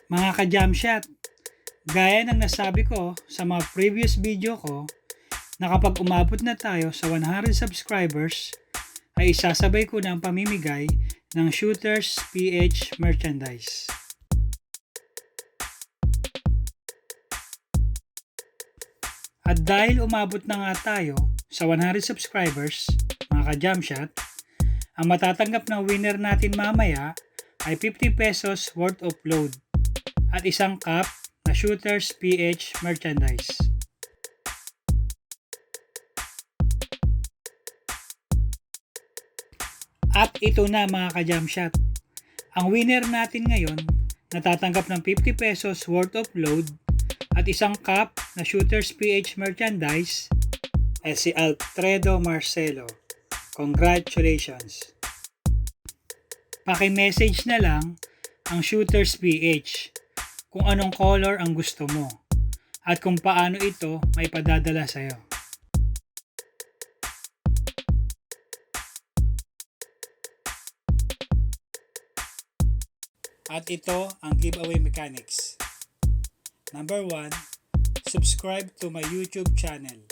Mga ka-Jamshot, gaya ng nasabi ko sa mga previous video ko, na kapag umabot na tayo sa 100 subscribers, ay isasabay ko na ang pamimigay ng Shooters PH merchandise. At dahil umabot na nga tayo sa 100 subscribers, mga ka-Jamshot, ang matatanggap na winner natin mamaya ay 50 pesos worth of load at isang cup na Shooters PH merchandise. At ito na mga ka-Jamshot, ang winner natin ngayon natatanggap ng 50 pesos worth of load at isang cup na Shooters PH merchandise ay si Alfredo Marcelo. Congratulations! Paki-message na lang ang Shooters PH kung anong color ang gusto mo at kung paano ito may padadala sa'yo. At ito ang giveaway mechanics. Number 1, subscribe to my YouTube channel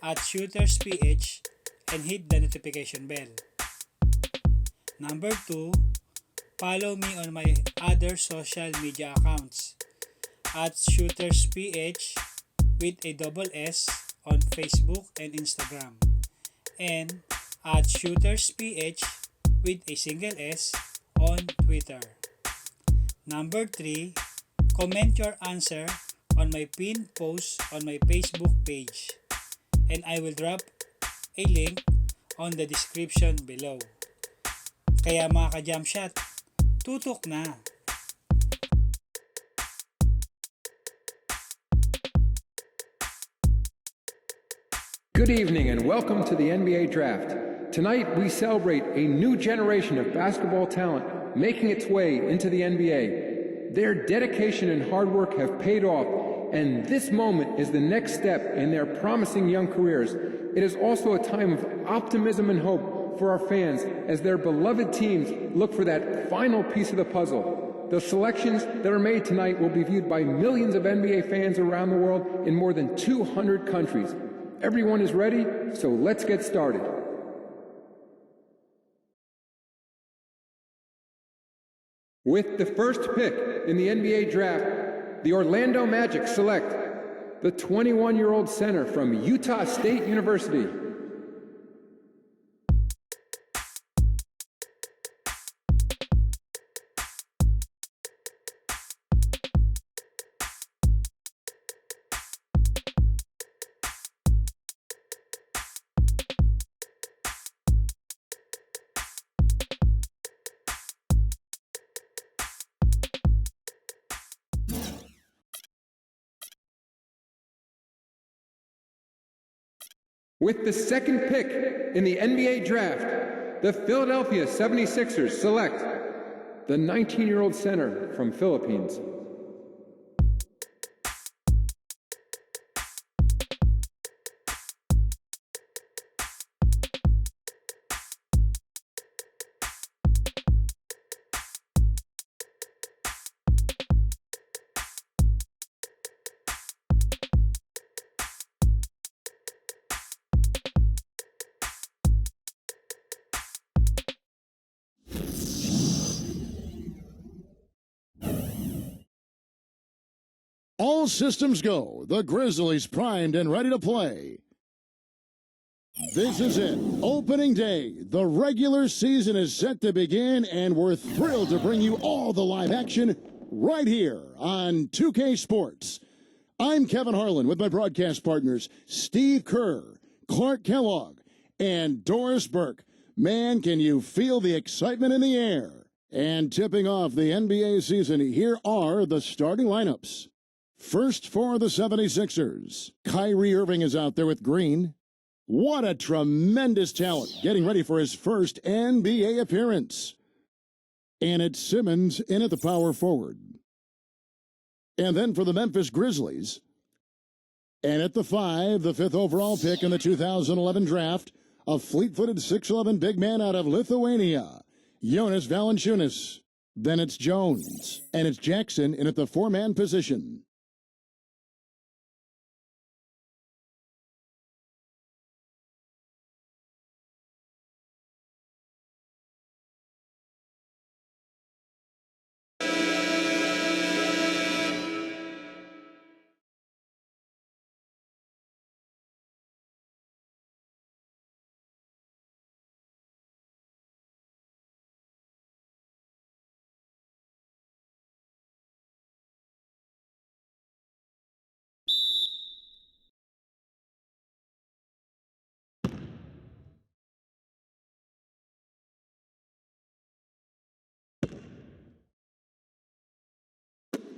at Shooters PH and hit the notification bell. Number 2, follow me on my other social media accounts at Shooters PH with a double S on Facebook and Instagram, and at Shooters PH with a single S on Twitter. Number 3, comment your answer on my pinned post on my Facebook page, and I will drop a link on the description below. Kaya mga ka-Jamshot, tutok na! Good evening and welcome to the NBA Draft. Tonight we celebrate a new generation of basketball talent making its way into the NBA. Their dedication and hard work have paid off, and this moment is the next step in their promising young careers. It is also a time of optimism and hope for our fans as their beloved teams look for that final piece of the puzzle. The selections that are made tonight will be viewed by millions of NBA fans around the world in more than 200 countries. Everyone is ready, so let's get started. With the first pick in the NBA draft, the Orlando Magic select the 21-year-old center from Utah State University, with the second pick in the NBA draft, the Philadelphia 76ers select the 19-year-old center from Philippines, All systems go. The Grizzlies primed and ready to play. This is it. Opening day. The regular season is set to begin, and we're thrilled to bring you all the live action right here on 2K Sports. I'm Kevin Harlan with my broadcast partners, Steve Kerr, Clark Kellogg, and Doris Burke. Man, can you feel the excitement in the air? And tipping off the NBA season, here are the starting lineups. First for the 76ers, Kyrie Irving is out there with Green. What a tremendous talent, getting ready for his first NBA appearance. And it's Simmons in at the power forward. And then for the Memphis Grizzlies, and at the 5, the 5th overall pick in the 2011 draft, a fleet-footed 6'11 big man out of Lithuania, Jonas Valanciunas. Then it's Jones. And it's Jackson in at the four-man position.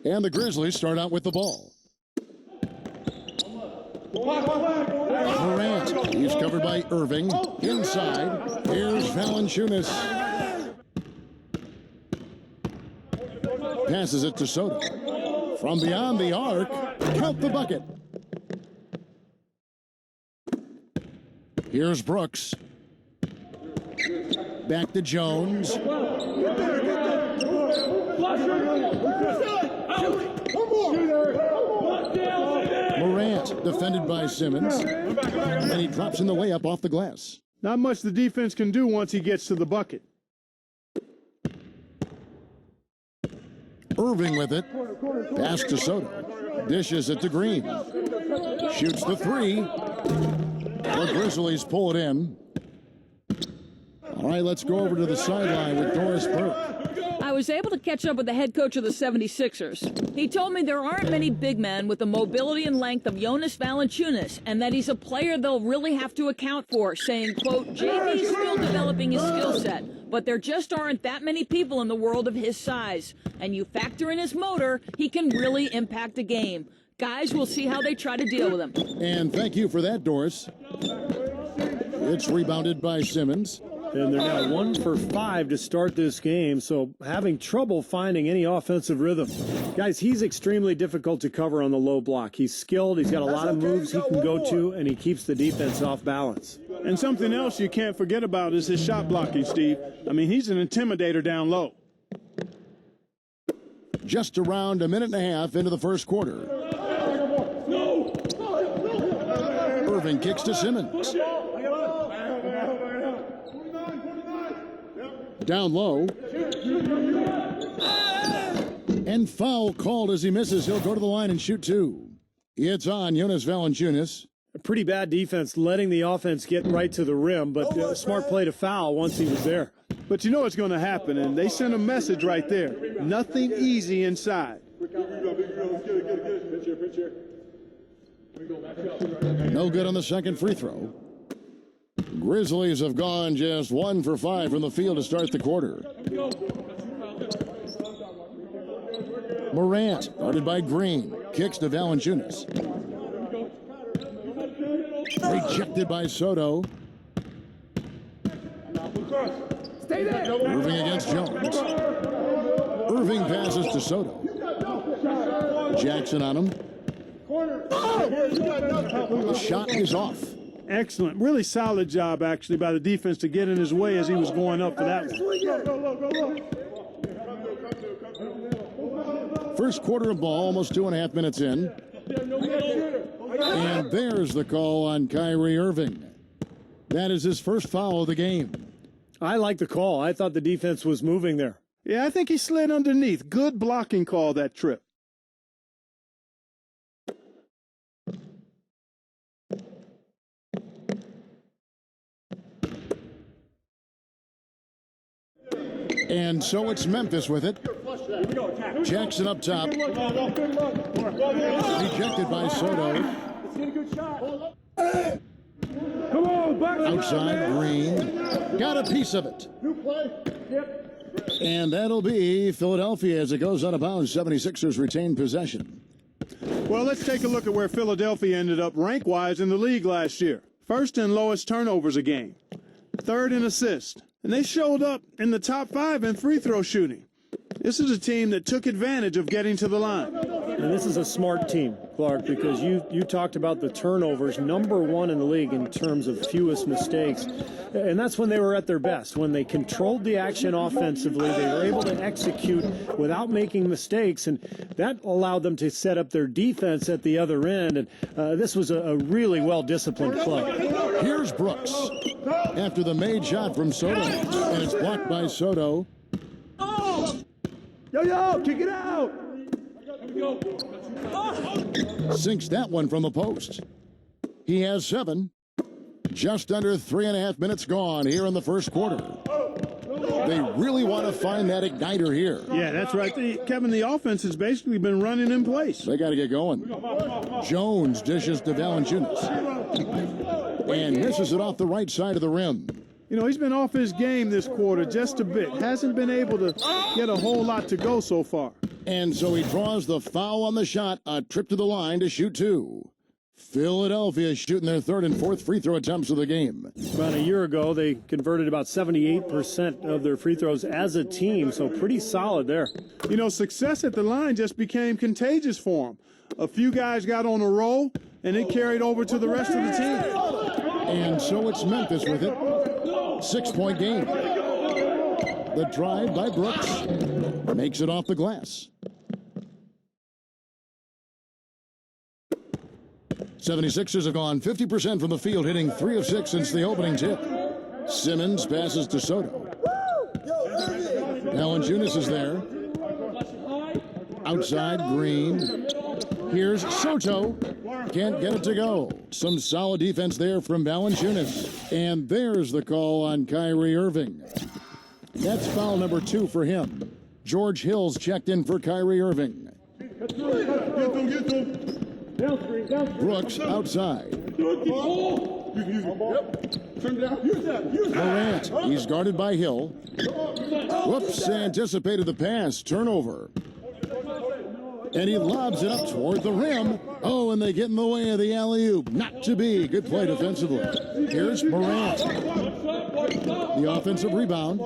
And the Grizzlies start out with the ball. Morant, he's covered by Irving. Inside, here's Valanciunas. Passes it to Sotto. From beyond the arc, count the bucket. Here's Brooks. Back to Jones. Morant, defended by Simmons, and he drops in the layup off the glass. Not much the defense can do once he gets to the bucket. Irving with it. Pass to Sotto. Dishes it to Green. Shoots the three. The Grizzlies pull it in. All right, let's go over to the sideline with Doris Burke. I was able to catch up with the head coach of the 76ers. He told me there aren't many big men with the mobility and length of Jonas Valanciunas, and that he's a player they'll really have to account for, saying, quote, JV's still developing his skill set, but there just aren't that many people in the world of his size. And you factor in his motor, he can really impact a game. Guys, we'll see how they try to deal with him. And thank you for that, Doris. It's rebounded by Simmons. And they're now 1 for 5 to start this game, so having trouble finding any offensive rhythm. Guys, he's extremely difficult to cover on the low block. He's skilled, he's got a lot of moves he can go to, and he keeps the defense off balance. And something else you can't forget about is his shot blocking, Steve. I mean, he's an intimidator down low. Just around a minute and a half into the first quarter. Irving kicks to Simmons. Down low. And foul called as he misses. He'll go to the line and shoot two. It's on Jonas Valanciunas. A pretty bad defense letting the offense get right to the rim, but a smart play to foul once he was there. But you know what's going to happen, and they sent a message right there. Nothing easy inside. No good on the second free throw. Grizzlies have gone just 1 for 5 from the field to start the quarter. Morant, guarded by Green, kicks to Valanciunas. Rejected by Sotto. Irving against Jones. Irving passes to Sotto. Jackson on him. The shot is off. Excellent. Really solid job, actually, by the defense to get in his way as he was going up for that one. First quarter of ball, almost 2.5 minutes in. And there's the call on Kyrie Irving. That is his first foul of the game. I like the call. I thought the defense was moving there. Yeah, I think he slid underneath. Good blocking call that trip. And so it's Memphis with it. Jackson up top. Rejected by Sotto. Outside, Green. Got a piece of it. And that'll be Philadelphia as it goes out of bounds. 76ers retain possession. Well, let's take a look at where Philadelphia ended up rank-wise in the league last year. First in lowest turnovers a game. Third in assists. And they showed up in the top 5 in free throw shooting. This is a team that took advantage of getting to the line. And this is a smart team, Clark, because you talked about the turnovers, #1 in the league in terms of fewest mistakes. And that's when they were at their best, when they controlled the action offensively. They were able to execute without making mistakes, and that allowed them to set up their defense at the other end. And this was a really well-disciplined play. Here's Brooks after the made shot from Sotto, and it's blocked by Sotto. Yo, kick it out! Sinks that one from the post. He has 7. Just under 3.5 minutes gone here in the first quarter. They really want to find that igniter here. Yeah, that's right. Kevin, the offense has basically been running in place. They got to get going. Jones dishes to Valanciunas and misses it off the right side of the rim. You know, he's been off his game this quarter just a bit. Hasn't been able to get a whole lot to go so far. And so he draws the foul on the shot, a trip to the line to shoot 2. Philadelphia shooting their 3rd and 4th free throw attempts of the game. About a year ago, they converted about 78% of their free throws as a team, so pretty solid there. You know, success at the line just became contagious for him. A few guys got on a roll, and it carried over to the rest of the team. And so it's Memphis with it. 6-point game. The drive by Brooks makes it off the glass. 76ers have gone 50% from the field, hitting 3 of 6 since the opening tip. Simmons passes to Sotto. Valanciunas is there. Outside, Green. Here's Sotto. Can't get it to go. Some solid defense there from Valanciunas. And there's the call on Kyrie Irving. That's foul number 2 for him. George Hill's checked in for Kyrie Irving. Brooks outside. Morant, he's guarded by Hill. Whoops, anticipated the pass. Turnover. And he lobs it up toward the rim. Oh, and they get in the way of the alley-oop. Not to be. Good play defensively. Here's Morant. The offensive rebound.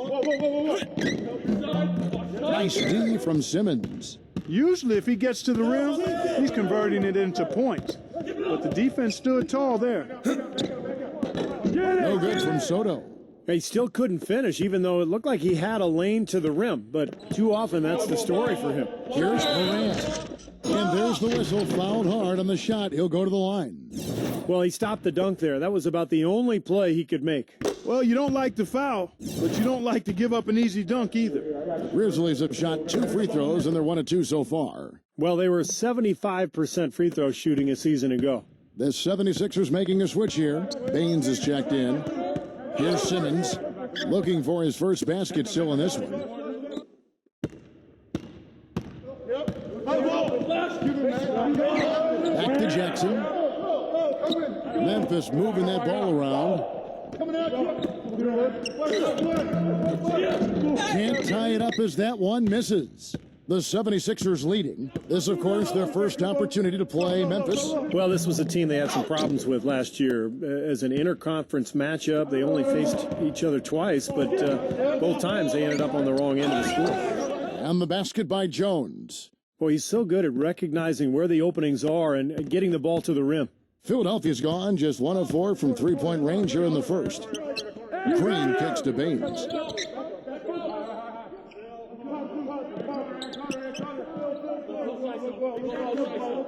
Nice D from Simmons. Usually, if he gets to the rim, he's converting it into points. But the defense stood tall there. No good from Sotto. He still couldn't finish, even though it looked like he had a lane to the rim. But too often, that's the story for him. Here's Morant. And there's the whistle. Fouled hard on the shot. He'll go to the line. Well, he stopped the dunk there. That was about the only play he could make. Well, you don't like the foul, but you don't like to give up an easy dunk either. Grizzlies have shot 2 free throws, and they're 1 of 2 so far. Well, they were 75% free throw shooting a season ago. The 76ers making a switch here. Baines is checked in. Here's Simmons looking for his first basket still in this one. Back to Jackson. Memphis moving that ball around. Can't tie it up as that one misses. The 76ers leading. This, of course, their first opportunity to play Memphis. Well, this was a team they had some problems with last year. As an interconference matchup, they only faced each other twice, but both times they ended up on the wrong end of the score. And the basket by Jones. Boy, he's so good at recognizing where the openings are and getting the ball to the rim. Philadelphia's gone just 1 of 4 from 3-point range here in the first. Green kicks to Baines.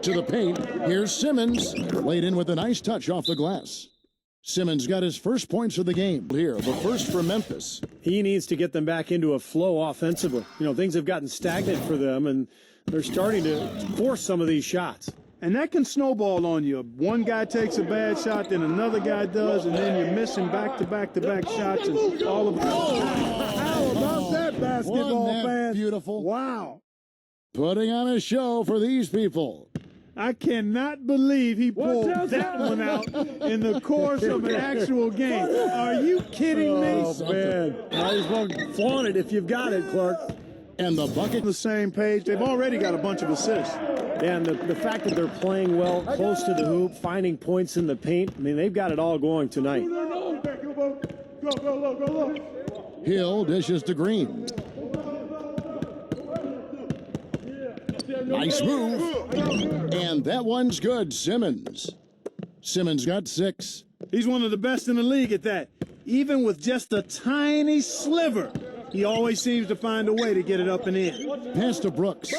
To the paint, here's Simmons. Laid in with a nice touch off the glass. Simmons got his first points of the game here, the first for Memphis. He needs to get them back into a flow offensively. You know, things have gotten stagnant for them, and they're starting to force some of these shots. And that can snowball on you. One guy takes a bad shot, then another guy does, and then you're missing back-to-back-to-back shots, and all of them. How about that, basketball fans? Beautiful. Wow. Putting on a show for these people. I cannot believe he pulled that one out in the course of an actual game. Are you kidding me? Oh, man. Might as well flaunt it if you've got it, Clark. And the bucket. On the same page. They've already got a bunch of assists. Yeah, and the fact that they're playing well, close to the hoop, finding points in the paint, I mean, they've got it all going tonight. Hill dishes to Green. Nice move. And that one's good, Simmons. Simmons got 6. He's one of the best in the league at that. Even with just a tiny sliver, he always seems to find a way to get it up and in. Pass to Brooks.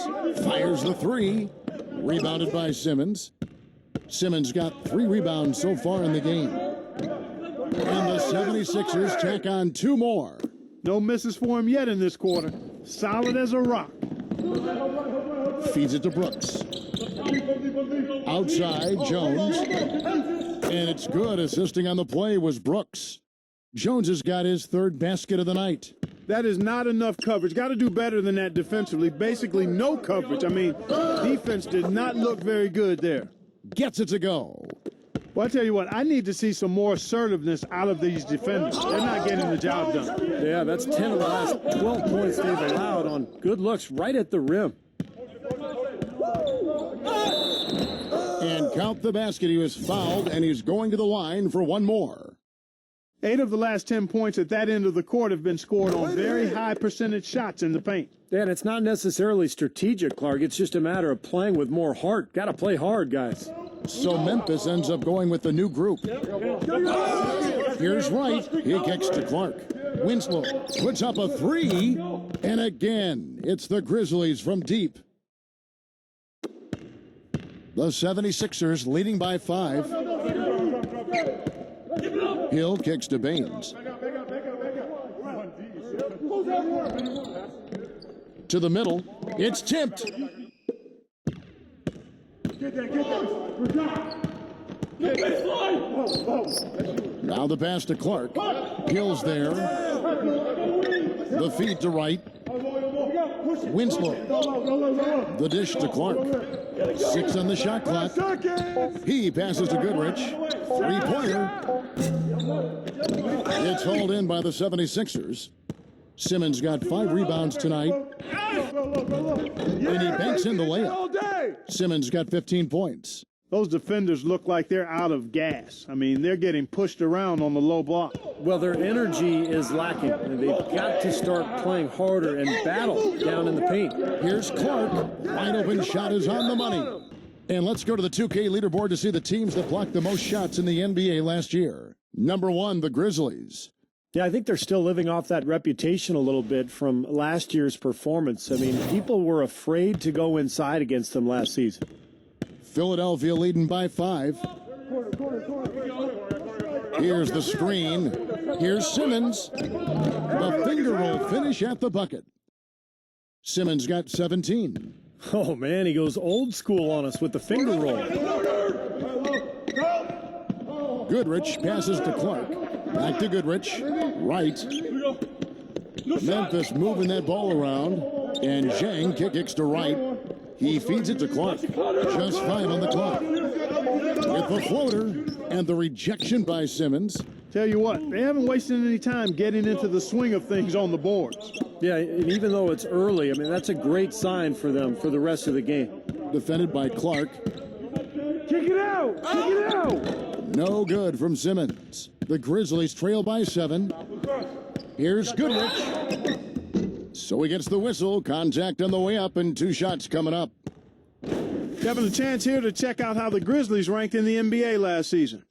Fires the 3. Rebounded by Simmons. Simmons got 3 rebounds so far in the game. And the 76ers tack on 2 more. No misses for him yet in this quarter. Solid as a rock. Feeds it to Brooks. Outside, Jones. And it's good. Assisting on the play was Brooks. Jones has got his 3rd basket of the night. That is not enough coverage. Got to do better than that defensively. Basically no coverage. I mean, defense did not look very good there. Gets it to go. Well, I tell you what, I need to see some more assertiveness out of these defenders. They're not getting the job done. Yeah, that's 10 of the last 12 points they've allowed on good looks right at the rim. And count the basket. He was fouled, and he's going to the line for 1 more. 8 of the last 10 points at that end of the court have been scored on very high percentage shots in the paint. Yeah, and it's not necessarily strategic, Clark. It's just a matter of playing with more heart. Got to play hard, guys. So Memphis ends up going with the new group. Here's Wright. He kicks to Clark. Winslow puts up a 3. And again, it's the Grizzlies from deep. The 76ers leading by 5. Hill kicks to Baines. To the middle. It's tipped. Now the pass to Clark. Hill's there. The feed to Wright. Winslow. The dish to Clark. 6 on the shot clock. He passes to Goodrich. 3-pointer. It's hauled in by the 76ers. Simmons got 5 rebounds tonight. And he banks in the layup. Simmons got 15 points. Those defenders look like they're out of gas. I mean, they're getting pushed around on the low block. Well, their energy is lacking. And they've got to start playing harder and battle down in the paint. Here's Clark. Wide open shot is on the money. And let's go to the 2K leaderboard to see the teams that blocked the most shots in the NBA last year. Number 1, the Grizzlies. Yeah, I think they're still living off that reputation a little bit from last year's performance. I mean, people were afraid to go inside against them last season. Philadelphia leading by 5. Here's the screen. Here's Simmons. The finger roll finish at the bucket. Simmons got 17. Oh, man, he goes old school on us with the finger roll. Goodrich passes to Clark. Back to Goodrich. Right. Memphis moving that ball around. And Zhang kicks to Wright. He feeds it to Clark. Just 5 on the clock. With the floater and the rejection by Simmons. Tell you what, they haven't wasted any time getting into the swing of things on the boards. Yeah, and even though it's early, I mean, that's a great sign for them for the rest of the game. Defended by Clark. Kick it out! Kick it out! No good from Simmons. The Grizzlies trail by 7. Here's Goodrich. So he gets the whistle. Contact on the way up and 2 shots coming up. Having a chance here to check out how the Grizzlies ranked in the NBA last season.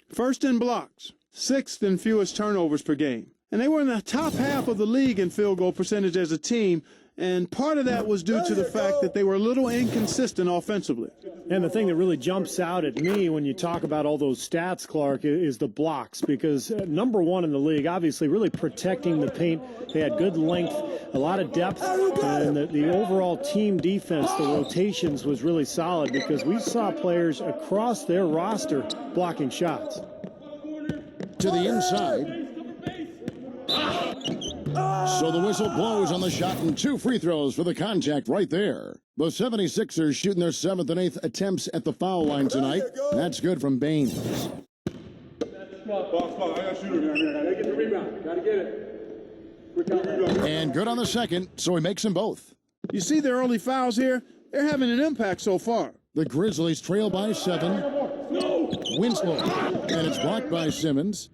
First in blocks, 6th in fewest turnovers per game. And they were in the top half of the league in field goal percentage as a team, and part of that was due to the fact that they were a little inconsistent offensively. And the thing that really jumps out at me when you talk about all those stats, Clark, is the blocks, because number 1 in the league, obviously really protecting the paint. They had good length, a lot of depth, and the overall team defense, the rotations was really solid because we saw players across their roster blocking shots. To the inside. So the whistle blows on the shot and 2 free throws for the contact right there. The 76ers shooting their 7th and 8th attempts at the foul line tonight. That's good from Baines. I got shooter. I gotta get the rebound. Gotta get it. And good on the second, so he makes them both. You see their early fouls here? They're having an impact so far. The Grizzlies trail by 7. Winslow. And it's blocked by Simmons.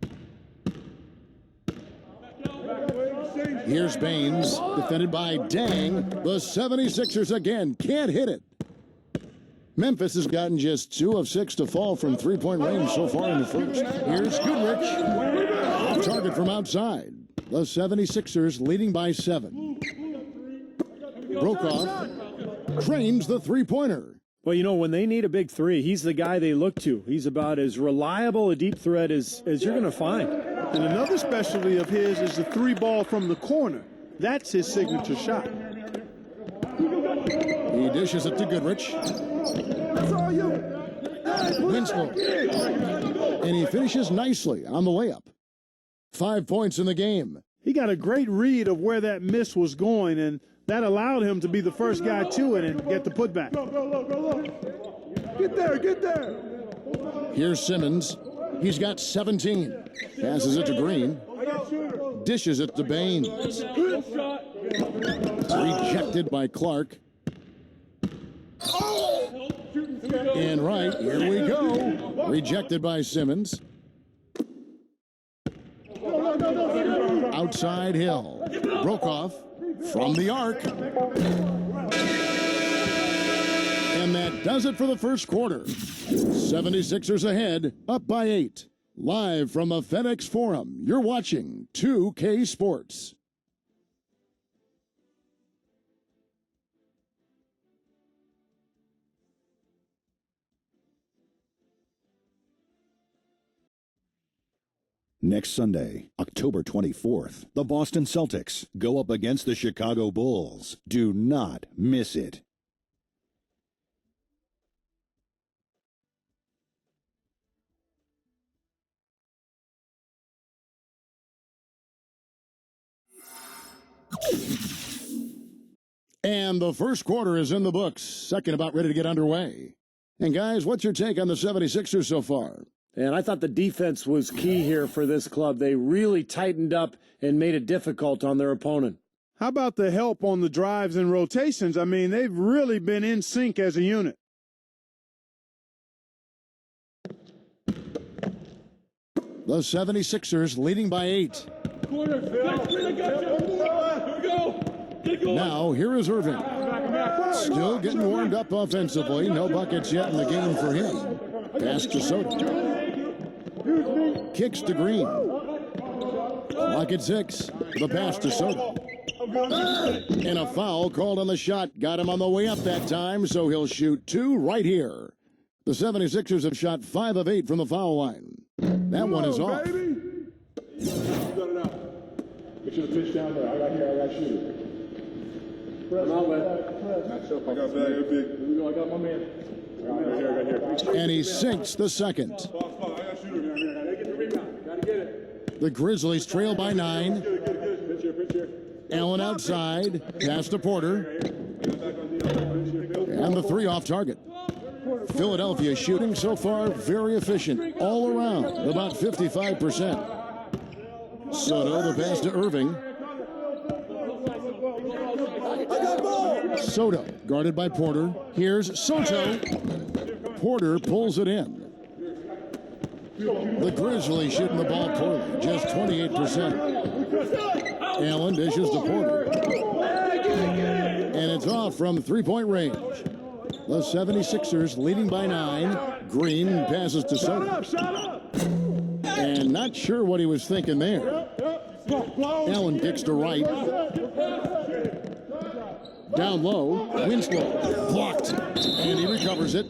Here's Baines, defended by Dang. The 76ers again can't hit it. Memphis has gotten just 2 of 6 to fall from three-point range so far in the first. Here's Goodrich. Off target from outside. The 76ers leading by 7. Brokoff cranes the three-pointer. Well, you know, when they need a big three, he's the guy they look to. He's about as reliable a deep threat as you're going to find. And another specialty of his is the 3-ball from the corner. That's his signature shot. He dishes it to Goodrich. Winslow. And he finishes nicely on the layup. 5 points in the game. He got a great read of where that miss was going, and that allowed him to be the first guy to it and get the putback. Get there, get there. Here's Simmons. He's got 17. Passes it to Green. Dishes it to Baines. It's rejected by Clark. And right, here we go. Rejected by Simmons. Outside Hill. Brokoff from the arc. And that does it for the first quarter. 76ers ahead, up by 8. Live from the FedEx Forum, you're watching 2K Sports. Next Sunday, October 24th, the Boston Celtics go up against the Chicago Bulls. Do not miss it. And the first quarter is in the books. Second about ready to get underway. And guys, what's your take on the 76ers so far? And I thought the defense was key here for this club. They really tightened up and made it difficult on their opponent. How about the help on the drives and rotations? I mean, they've really been in sync as a unit. The 76ers leading by 8. Now, here is Irving. Still getting warmed up offensively. No buckets yet in the game for him. Pass to Sotto. Kicks to Green. Clock at 6. The pass to Sotto. And a foul called on the shot. Got him on the way up that time, so he'll shoot 2 right here. The 76ers have shot 5 of 8 from the foul line. That one is off. Baby. You got it out. Make sure the pitch down there. I got here. I got you. Press. I got bag. Big. Here we go. I got my man. I got here. And he sinks the second. I got shooter down here. Gotta get the rebound. Gotta get it. The Grizzlies trail by 9. Pitch here. Allen outside. Pass to Porter. And the 3 off target. Philadelphia shooting so far very efficient all around, about 55%. Sotto, the pass to Irving. Sotto, guarded by Porter. Here's Sotto. Porter pulls it in. The Grizzlies shooting the ball poorly, just 28%. Allen dishes to Porter. And it's off from three-point range. The 76ers leading by 9. Green passes to Sotto. And not sure what he was thinking there. Allen kicks to right. Down low, Winslow blocked. And he recovers it.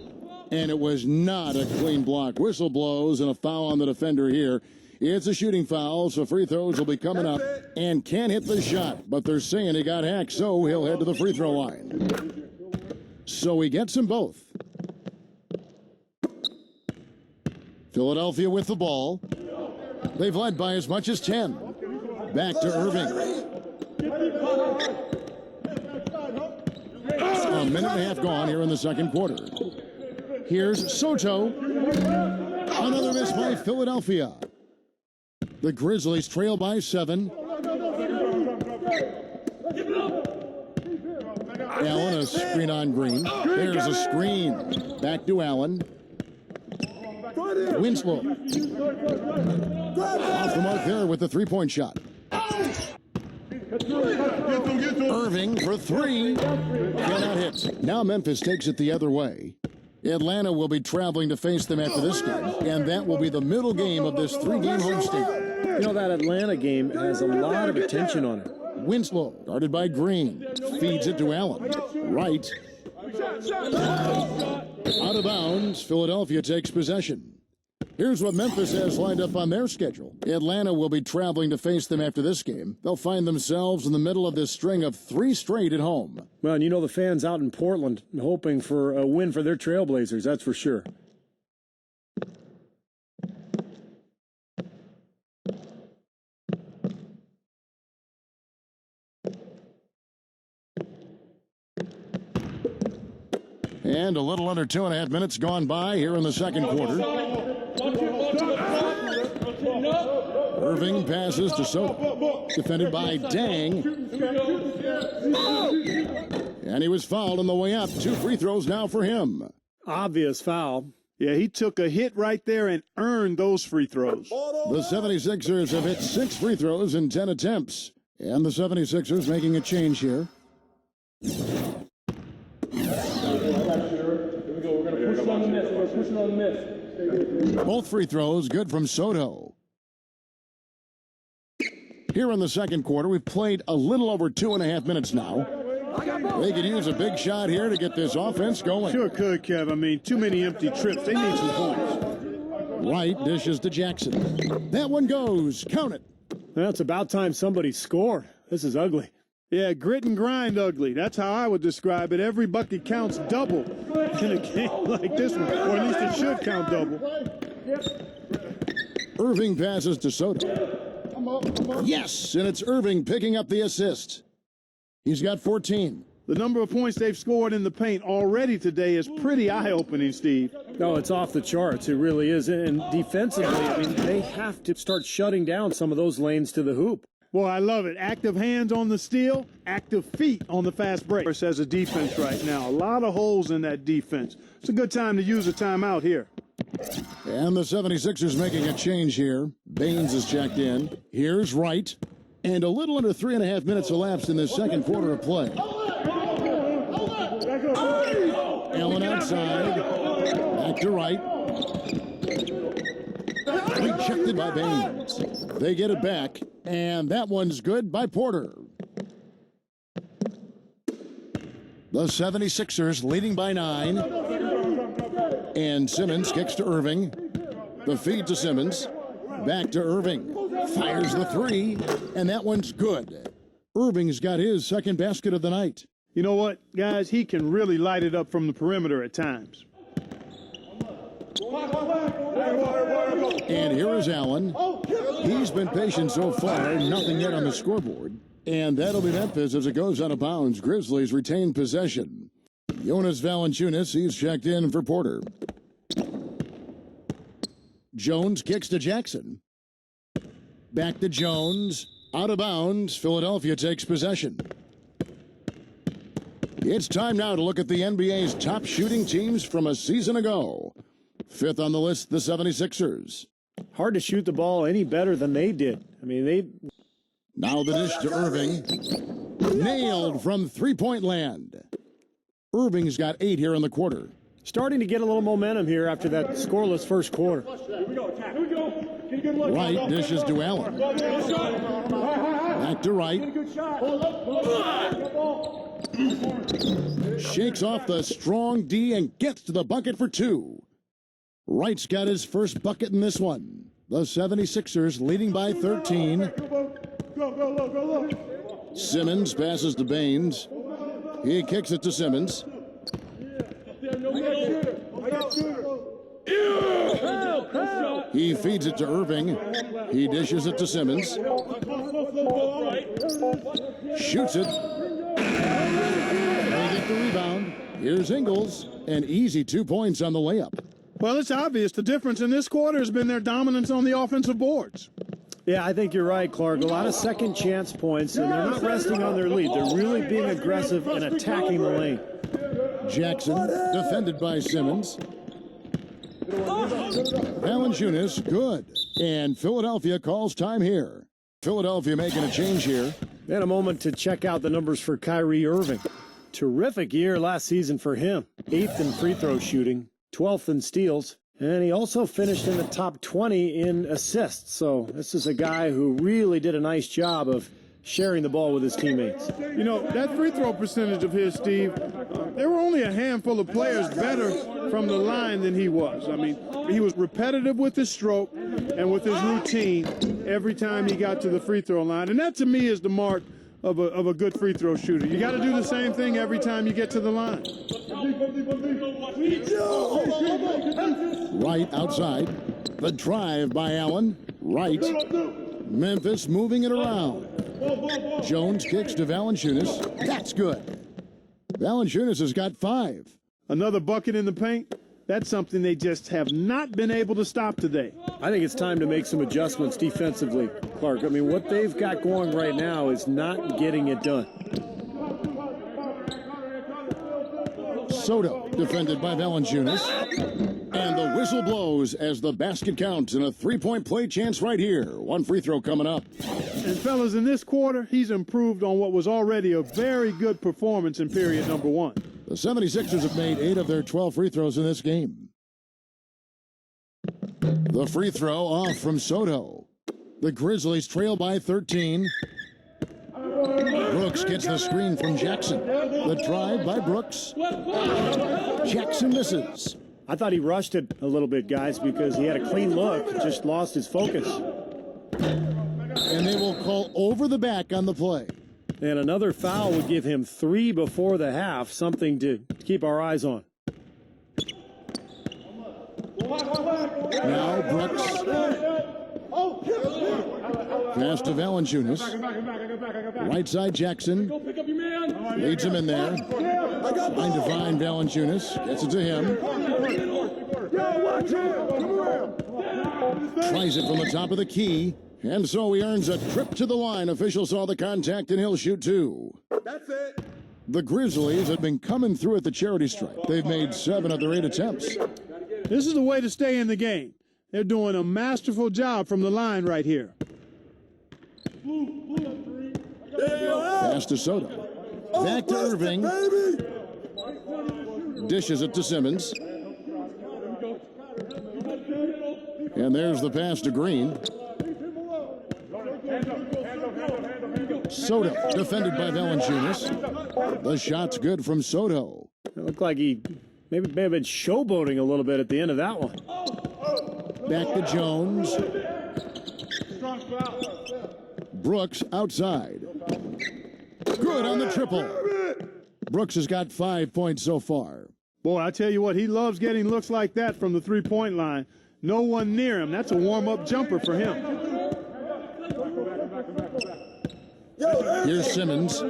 And it was not a clean block. Whistle blows and a foul on the defender here. It's a shooting foul, so free throws will be coming up. And can't hit the shot, but they're saying he got hacked, so he'll head to the free throw line. So he gets them both. Philadelphia with the ball. They've led by as much as 10. Back to Irving. A minute and a half gone here in the second quarter. Here's Sotto. Another miss by Philadelphia. The Grizzlies trail by 7. Allen, a screen on Green. There's a screen. Back to Allen. Winslow. Off the mark there with the three-point shot. Irving for three. Cannot hit. Now Memphis takes it the other way. Atlanta will be traveling to face them after this game, and that will be the middle game of this three-game homestand. You know, that Atlanta game has a lot of attention on it. Winslow, guarded by Green, feeds it to Allen. Right. Out of bounds, Philadelphia takes possession. Here's what Memphis has lined up on their schedule. Atlanta will be traveling to face them after this game. They'll find themselves in the middle of this string of 3 straight at home. Well, and you know the fans out in Portland hoping for a win for their Trailblazers, that's for sure. And a little under 2.5 minutes gone by here in the second quarter. Irving passes to Sotto. Defended by Dang. And he was fouled on the way up. 2 free throws now for him. Obvious foul. Yeah, he took a hit right there and earned those free throws. The 76ers have hit 6 free throws in 10 attempts. And the 76ers making a change here. Both free throws good from Sotto. Here in the second quarter, we've played a little over 2.5 minutes now. They could use a big shot here to get this offense going. Sure could, Kev. I mean, too many empty trips. They need some points. Wright dishes to Jackson. That one goes. Count it. Well, it's about time somebody scored. This is ugly. Yeah, grit and grind ugly. That's how I would describe it. Every bucket counts double in a game like this one, or at least it should count double. Irving passes to Sotto. Yes, and it's Irving picking up the assist. He's got 14. The number of points they've scored in the paint already today is pretty eye-opening, Steve. No, it's off the charts. It really is. And defensively, I mean, they have to start shutting down some of those lanes to the hoop. Boy, I love it. Active hands on the steal, active feet on the fast break. As a defense right now, a lot of holes in that defense. It's a good time to use a timeout here. And the 76ers making a change here. Baines is checked in. Here's Wright. And a little under 3.5 minutes elapsed in this second quarter of play. Allen outside. Back to Wright. Rejected by Baines. They get it back. And that one's good by Porter. The 76ers leading by 9. And Simmons kicks to Irving. The feed to Simmons. Back to Irving. Fires the 3. And that one's good. Irving's got his second basket of the night. You know what, guys? He can really light it up from the perimeter at times. And here is Allen. He's been patient so far. Nothing yet on the scoreboard. And that'll be Memphis as it goes out of bounds. Grizzlies retain possession. Jonas Valanciunas, he's checked in for Porter. Jones kicks to Jackson. Back to Jones. Out of bounds. Philadelphia takes possession. It's time now to look at the NBA's top shooting teams from a season ago. 5th on the list, the 76ers. Hard to shoot the ball any better than they did. I mean, Now the dish to Irving. Nailed from three-point land. Irving's got 8 here in the quarter. Starting to get a little momentum here after that scoreless first quarter. Wright dishes to Allen. Back to Wright. Shakes off the strong D and gets to the bucket for 2. Wright's got his first bucket in this one. The 76ers leading by 13. Simmons passes to Baines. He kicks it to Simmons. He feeds it to Irving. He dishes it to Simmons. Shoots it. They get the rebound. Here's Ingles. An easy 2 points on the layup. Well, it's obvious the difference in this quarter has been their dominance on the offensive boards. Yeah, I think you're right, Clark. A lot of second chance points, and they're not resting on their lead. They're really being aggressive and attacking the lane. Jackson, defended by Simmons. Valanciunas, good. And Philadelphia calls time here. Philadelphia making a change here. And a moment to check out the numbers for Kyrie Irving. Terrific year last season for him. 8th in free throw shooting, 12th in steals, and he also finished in the top 20 in assists. So this is a guy who really did a nice job of sharing the ball with his teammates. You know, that free throw percentage of his, Steve, there were only a handful of players better from the line than he was. I mean, he was repetitive with his stroke and with his routine every time he got to the free throw line. And that, to me, is the mark of a good free throw shooter. You got to do the same thing every time you get to the line. Right outside. The drive by Allen. Right. Memphis moving it around. Jones kicks to Valanciunas. That's good. Valanciunas has got 5. Another bucket in the paint. That's something they just have not been able to stop today. I think it's time to make some adjustments defensively, Clark. I mean, what they've got going right now is not getting it done. Sotto defended by Valanciunas. And the whistle blows as the basket counts and a three-point play chance right here. One free throw coming up. And fellas, in this quarter, he's improved on what was already a very good performance in period number 1. The 76ers have made 8 of their 12 free throws in this game. The free throw off from Sotto. The Grizzlies trail by 13. Brooks gets the screen from Jackson. The drive by Brooks. Jackson misses. I thought he rushed it a little bit, guys, because he had a clean look, just lost his focus. And they will call over the back on the play. And another foul would give him 3 before the half, something to keep our eyes on. Now Brooks. Pass to Valanciunas. Right side Jackson. Leads him in there. Trying to find Valanciunas. Gets it to him. Tries it from the top of the key. And so he earns a trip to the line. Officials saw the contact and he'll shoot 2. That's it. The Grizzlies have been coming through at the charity stripe. They've made 7 of their 8 attempts. This is the way to stay in the game. They're doing a masterful job from the line right here. Pass to Sotto. Back to Irving. Dishes it to Simmons. And there's the pass to Green. Sotto defended by Valanciunas. The shot's good from Sotto. It looked like he maybe may have been showboating a little bit at the end of that one. Back to Jones. Brooks outside. Good on the triple. Brooks has got 5 points so far. Boy, I tell you what, he loves getting looks like that from the three-point line. No one near him. That's a warm-up jumper for him. Here's Simmons.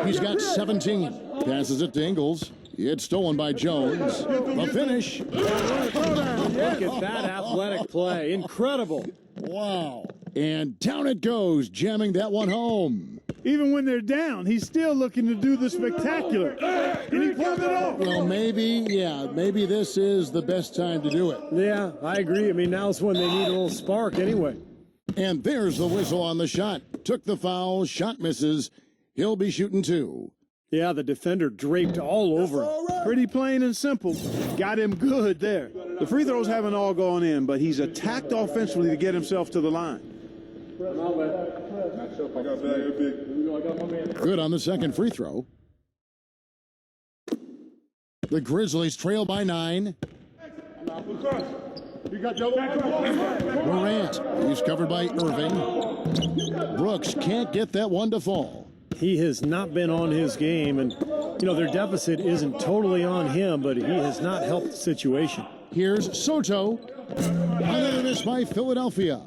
He's got 17. Passes it to Ingles. It's stolen by Jones. The finish. Look at that athletic play. Incredible. Wow. And down it goes, jamming that one home. Even when they're down, he's still looking to do the spectacular. And he pulled it off. Well, maybe this is the best time to do it. Yeah, I agree. I mean, now's when they need a little spark anyway. And there's the whistle on the shot. Took the foul, shot misses. He'll be shooting 2. Yeah, the defender draped all over him. Pretty plain and simple. Got him good there. The free throws haven't all gone in, but he's attacked offensively to get himself to the line. Good on the second free throw. The Grizzlies trail by 9. Morant, he's covered by Irving. Brooks can't get that one to fall. He has not been on his game, and, you know, their deficit isn't totally on him, but he has not helped the situation. Here's Sotto. Another miss by Philadelphia.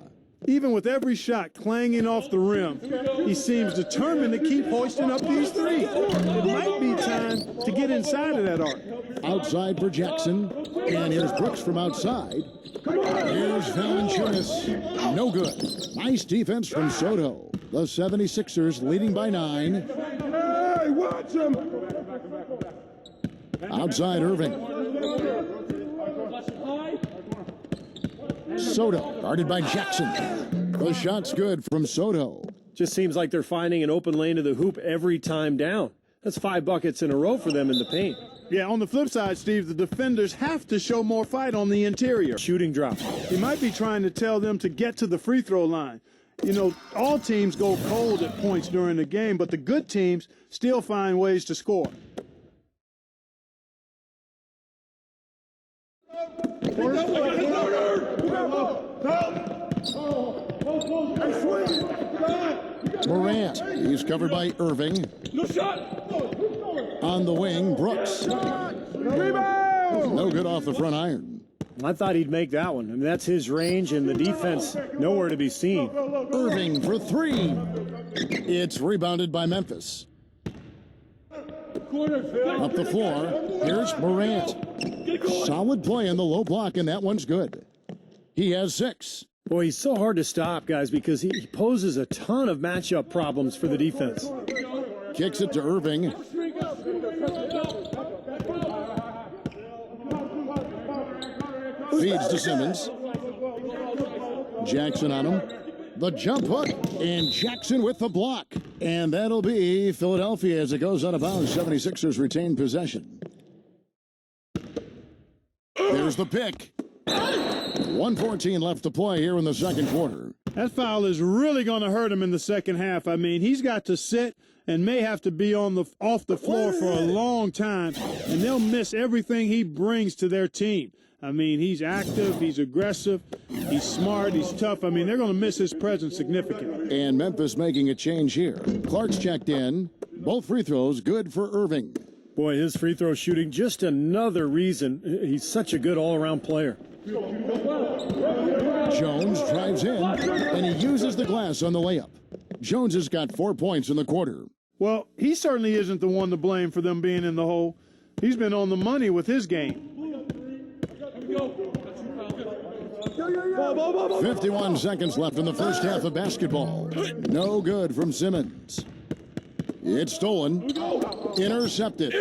Even with every shot clanging off the rim, he seems determined to keep hoisting up these threes. It might be time to get inside of that arc. Outside for Jackson. And here's Brooks from outside. Here's Valanciunas. No good. Nice defense from Sotto. The 76ers leading by 9. Hey, watch him. Outside Irving. Sotto guarded by Jackson. The shot's good from Sotto. Just seems like they're finding an open lane to the hoop every time down. That's 5 buckets in a row for them in the paint. Yeah, on the flip side, Steve, the defenders have to show more fight on the interior. Shooting drop. He might be trying to tell them to get to the free throw line. You know, all teams go cold at points during the game, but the good teams still find ways to score. Morant, he's covered by Irving. On the wing, Brooks. No good off the front iron. I thought he'd make that one. I mean, that's his range, and the defense nowhere to be seen. Irving for three. It's rebounded by Memphis. Up the floor, here's Morant. Solid play in the low block, and that one's good. He has 6. Boy, he's so hard to stop, guys, because he poses a ton of matchup problems for the defense. Kicks it to Irving. Feeds to Simmons. Jackson on him. The jump hook, and Jackson with the block. And that'll be Philadelphia as it goes out of bounds. 76ers retain possession. There's the pick. 1:14 left to play here in the second quarter. That foul is really going to hurt him in the second half. I mean, he's got to sit and may have to be off the floor for a long time, and they'll miss everything he brings to their team. I mean, he's active, he's aggressive, he's smart, he's tough. I mean, they're going to miss his presence significantly. And Memphis making a change here. Clark's checked in. Both free throws good for Irving. Boy, his free throw shooting, just another reason he's such a good all-around player. Jones drives in, and he uses the glass on the layup. Jones has got 4 points in the quarter. Well, he certainly isn't the one to blame for them being in the hole. He's been on the money with his game. 51 seconds left in the first half of basketball. No good from Simmons. It's stolen, intercepted,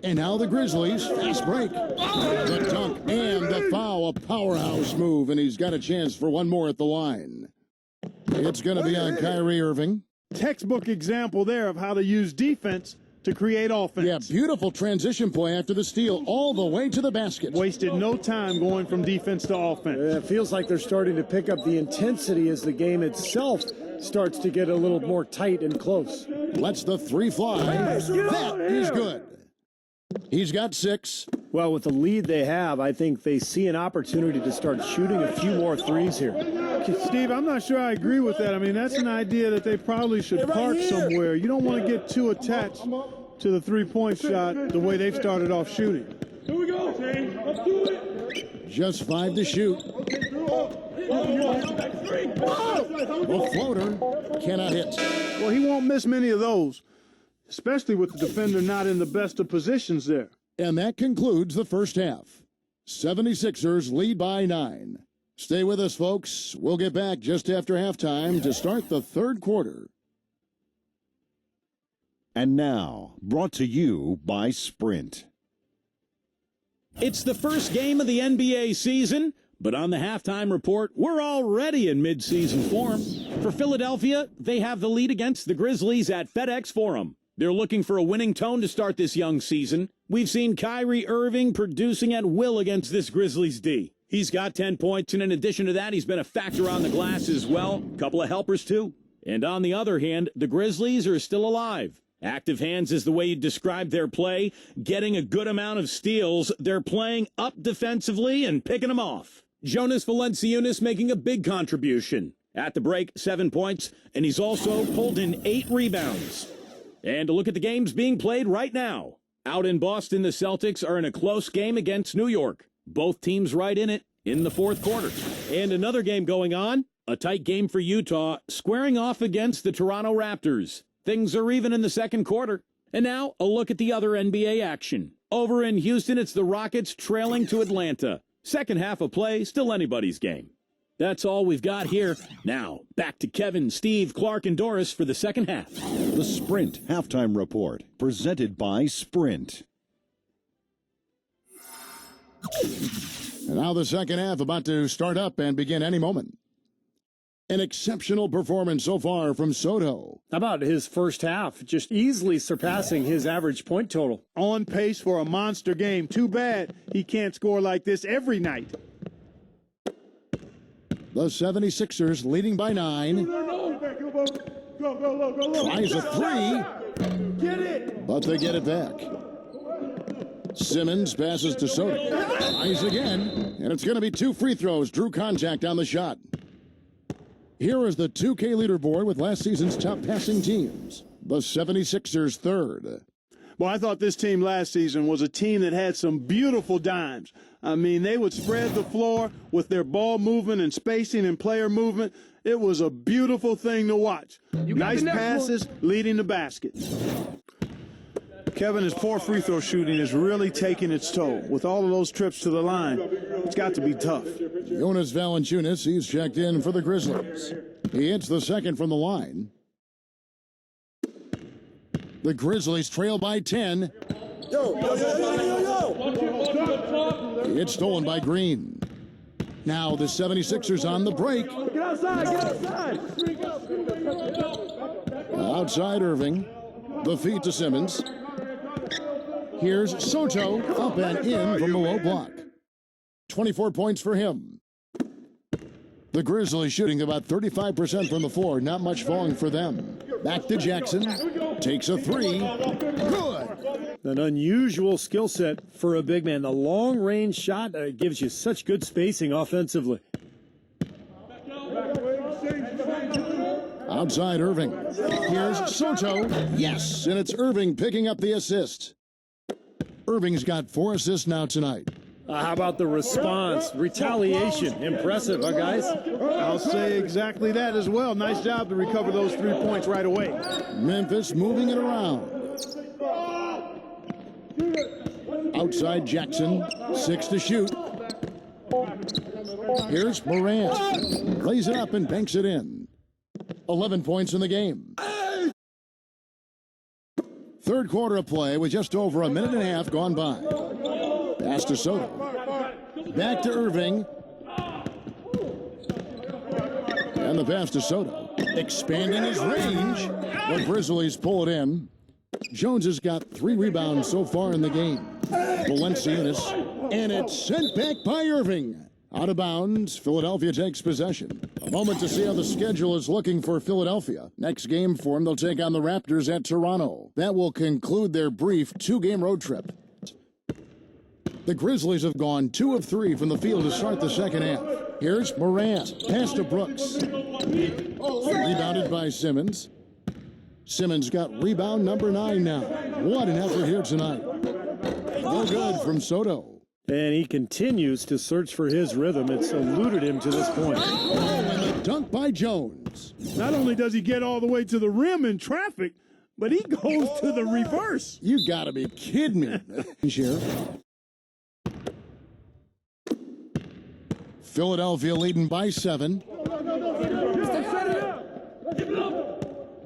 and now the Grizzlies, fast break. The dunk and the foul, a powerhouse move, and he's got a chance for one more at the line. It's going to be on Kyrie Irving. Textbook example there of how to use defense to create offense. Yeah, beautiful transition play after the steal all the way to the basket. Wasted no time going from defense to offense. It feels like they're starting to pick up the intensity as the game itself starts to get a little more tight and close. Lets the three fly. That is good. He's got 6. Well, with the lead they have, I think they see an opportunity to start shooting a few more threes here. Steve, I'm not sure I agree with that. I mean, that's an idea that they probably should park somewhere. You don't want to get too attached to the three-point shot the way they've started off shooting. Here we go. Let's do it. Just 5 to shoot. The floater cannot hit. Well, he won't miss many of those, especially with the defender not in the best of positions there. And that concludes the first half. 76ers lead by 9. Stay with us, folks. We'll get back just after halftime to start the third quarter. And now, brought to you by Sprint. It's the first game of the NBA season, but on the halftime report, we're already in mid-season form. For Philadelphia, they have the lead against the Grizzlies at FedEx Forum. They're looking for a winning tone to start this young season. We've seen Kyrie Irving producing at will against this Grizzlies D. He's got 10 points, and in addition to that, he's been a factor on the glass as well. A couple of helpers, too. And on the other hand, the Grizzlies are still alive. Active hands is the way you describe their play. Getting a good amount of steals. They're playing up defensively and picking them off. Jonas Valanciunas making a big contribution. At the break, 7 points, and he's also pulled in 8 rebounds. And to look at the games being played right now. Out in Boston, the Celtics are in a close game against New York. Both teams right in it in the fourth quarter. And another game going on, a tight game for Utah, squaring off against the Toronto Raptors. Things are even in the second quarter. And now, a look at the other NBA action. Over in Houston, it's the Rockets trailing to Atlanta. Second half of play, still anybody's game. That's all we've got here. Now, back to Kevin, Steve, Clark, and Doris for the second half. The Sprint Halftime Report, presented by Sprint. And now the second half about to start up and begin any moment. An exceptional performance so far from Sotto. How about his first half? Just easily surpassing his average point total. On pace for a monster game. Too bad he can't score like this every night. The 76ers leading by 9. Tries a three, but they get it back. Simmons passes to Sotto. Tries again, and it's going to be 2 free throws. Drew contact on the shot. Here is the 2K leaderboard with last season's top passing teams. The 76ers third. Well, I thought this team last season was a team that had some beautiful dimes. I mean, they would spread the floor with their ball movement and spacing and player movement. It was a beautiful thing to watch. Nice passes leading to baskets. Kevin, his poor free throw shooting is really taking its toll. With all of those trips to the line, it's got to be tough. Jonas Valanciunas, he's checked in for the Grizzlies. He hits the second from the line. The Grizzlies trail by 10. It's stolen by Green. Now the 76ers on the break. Get outside, get outside. Outside Irving. The feed to Simmons. Here's Sotto up and in from the low block. 24 points for him. The Grizzlies shooting about 35% from the floor. Not much falling for them. Back to Jackson. Takes a three. Good. An unusual skill set for a big man. The long-range shot gives you such good spacing offensively. Outside Irving. Here's Sotto. Yes, and it's Irving picking up the assist. Irving's got 4 assists now tonight. How about the response? Retaliation. Impressive, huh, guys? I'll say exactly that as well. Nice job to recover those 3 points right away. Memphis moving it around. Outside Jackson. 6 to shoot. Here's Morant. Lays it up and banks it in. 11 points in the game. Third quarter of play with just over a minute and a half gone by. Pass to Sotto. Back to Irving. And the pass to Sotto. Expanding his range. The Grizzlies pull it in. Jones has got 3 rebounds so far in the game. Valanciunas. And it's sent back by Irving. Out of bounds, Philadelphia takes possession. A moment to see how the schedule is looking for Philadelphia. Next game for them, they'll take on the Raptors at Toronto. That will conclude their brief 2-game road trip. The Grizzlies have gone 2 of 3 from the field to start the second half. Here's Morant. Pass to Brooks. Rebounded by Simmons. Simmons got rebound number 9 now. What an effort here tonight. No good from Sotto. And he continues to search for his rhythm. It's eluded him to this point. Oh, and the dunk by Jones. Not only does he get all the way to the rim in traffic, but he goes to the reverse. You gotta be kidding me. Here. Philadelphia leading by 7.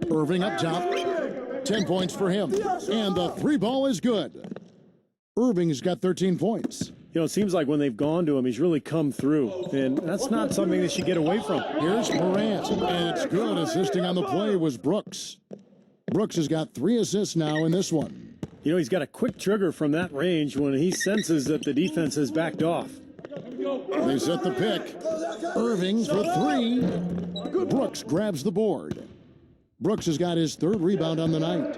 Irving up top. 10 points for him. And the 3 ball is good. Irving's got 13 points. You know, it seems like when they've gone to him, he's really come through. And that's not something they should get away from. Here's Morant. And it's good. Assisting on the play was Brooks. Brooks has got 3 assists now in this one. You know, he's got a quick trigger from that range when he senses that the defense has backed off. They set the pick. Irving for 3. Brooks grabs the board. Brooks has got his 3rd rebound on the night.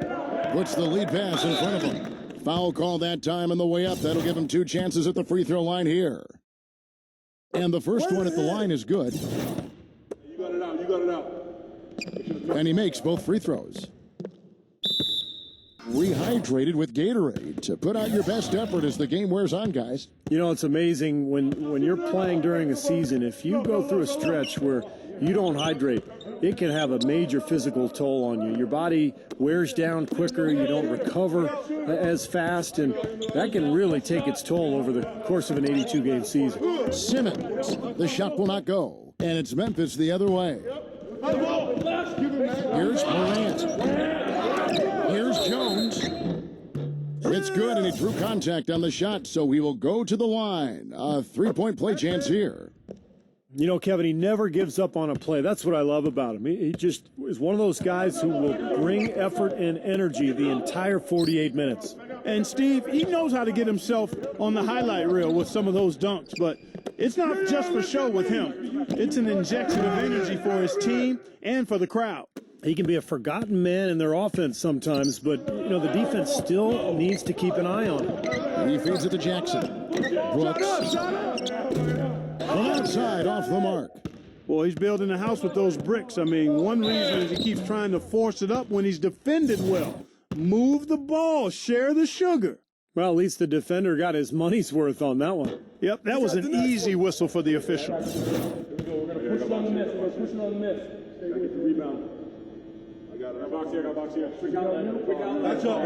Puts the lead pass in front of him. Foul call that time on the way up. That'll give him 2 chances at the free throw line here. And the first one at the line is good. You got it out. You got it out. And he makes both free throws. Rehydrated with Gatorade to put out your best effort as the game wears on, guys. You know, it's amazing when you're playing during a season, if you go through a stretch where you don't hydrate, it can have a major physical toll on you. Your body wears down quicker, you don't recover as fast, and that can really take its toll over the course of an 82-game season. Simmons, the shot will not go, and it's Memphis the other way. Here's Morant. Here's Jones. It's good, and he drew contact on the shot, so he will go to the line. A 3-point play chance here. You know, Kevin, he never gives up on a play. That's what I love about him. He just is one of those guys who will bring effort and energy the entire 48 minutes. And Steve, he knows how to get himself on the highlight reel with some of those dunks, but it's not just for show with him. It's an injection of energy for his team and for the crowd. He can be a forgotten man in their offense sometimes, but, you know, the defense still needs to keep an eye on him. He feeds it to Jackson. Brooks. From outside, off the mark. Well, he's building a house with those bricks. I mean, one reason is he keeps trying to force it up when he's defended well. Move the ball, share the sugar. Well, at least the defender got his money's worth on that one. Yep, that was an easy whistle for the official. We're going to push it on the miss. We're pushing on the miss. Stay with the rebound. I got it. Box here, got box here. That's up.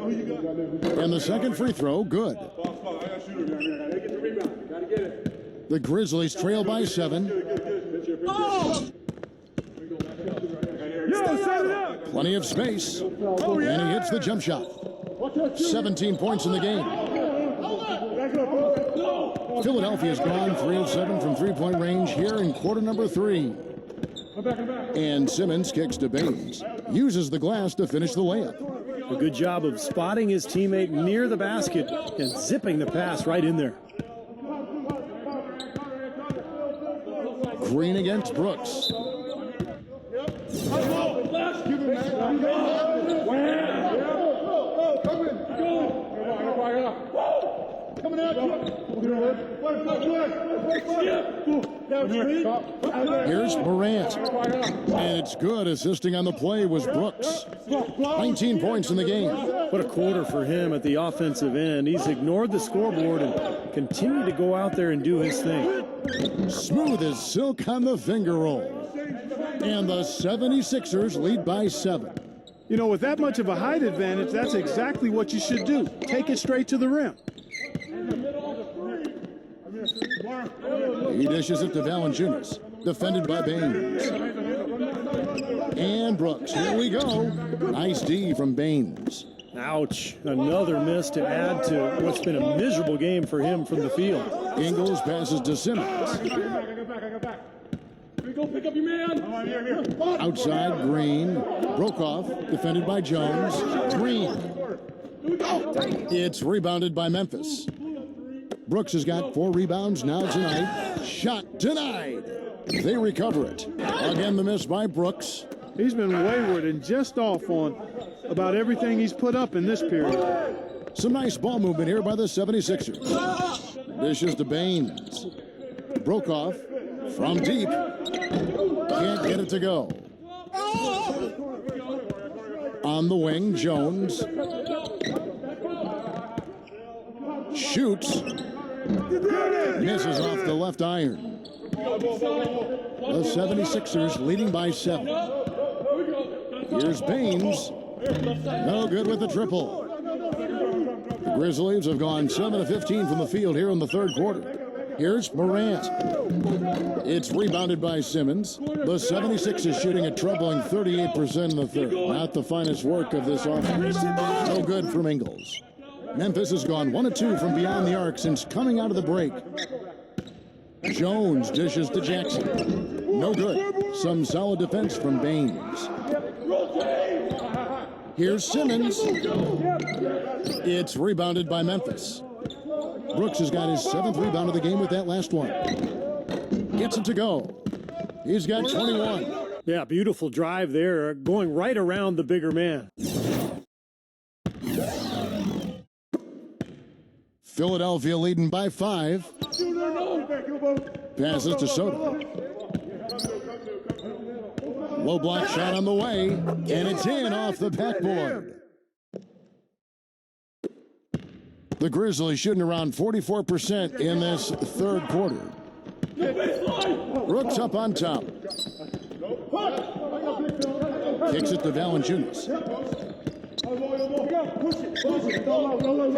Who you got? And the second free throw, good. I got shooter down here. Gotta get the rebound. Gotta get it. The Grizzlies trail by 7. Plenty of space. And he hits the jump shot. 17 points in the game. Philadelphia's gone 3 of 7 from three-point range here in quarter number 3. And Simmons kicks to Baines. Uses the glass to finish the layup. A good job of spotting his teammate near the basket and zipping the pass right in there. Green against Brooks. Here's Morant. And it's good. Assisting on the play was Brooks. 19 points in the game. What a quarter for him at the offensive end. He's ignored the scoreboard and continued to go out there and do his thing. Smooth as silk on the finger roll. And the 76ers lead by 7. You know, with that much of a height advantage, that's exactly what you should do. Take it straight to the rim. He dishes it to Valanciunas. Defended by Baines. And Brooks. Here we go. Nice D from Baines. Ouch. Another miss to add to what's been a miserable game for him from the field. Ingles passes to Simmons. Go pick up your man. Outside, Green. Broke off. Defended by Jones. Green. It's rebounded by Memphis. Brooks has got 4 rebounds now tonight. Shot denied. They recover it. Again, the miss by Brooks. He's been wayward and just off on about everything he's put up in this period. Some nice ball movement here by the 76ers. Dishes to Baines. Broke off from deep. Can't get it to go. On the wing, Jones. Shoots. Misses off the left iron. The 76ers leading by 7. Here's Baines. No good with the triple. The Grizzlies have gone 7 of 15 from the field here in the third quarter. Here's Morant. It's rebounded by Simmons. The 76ers shooting a troubling 38% in the third. Not the finest work of this offense. No good from Ingles. Memphis has gone 1 of 2 from beyond the arc since coming out of the break. Jones dishes to Jackson. No good. Some solid defense from Baines. Here's Simmons. It's rebounded by Memphis. Brooks has got his 7th rebound of the game with that last one. Gets it to go. He's got 21. Yeah, beautiful drive there, going right around the bigger man. Philadelphia leading by 5. Passes to Sotto. Low block shot on the way, and it's in off the backboard. The Grizzlies shooting around 44% in this third quarter. Brooks up on top. Kicks it to Valanciunas.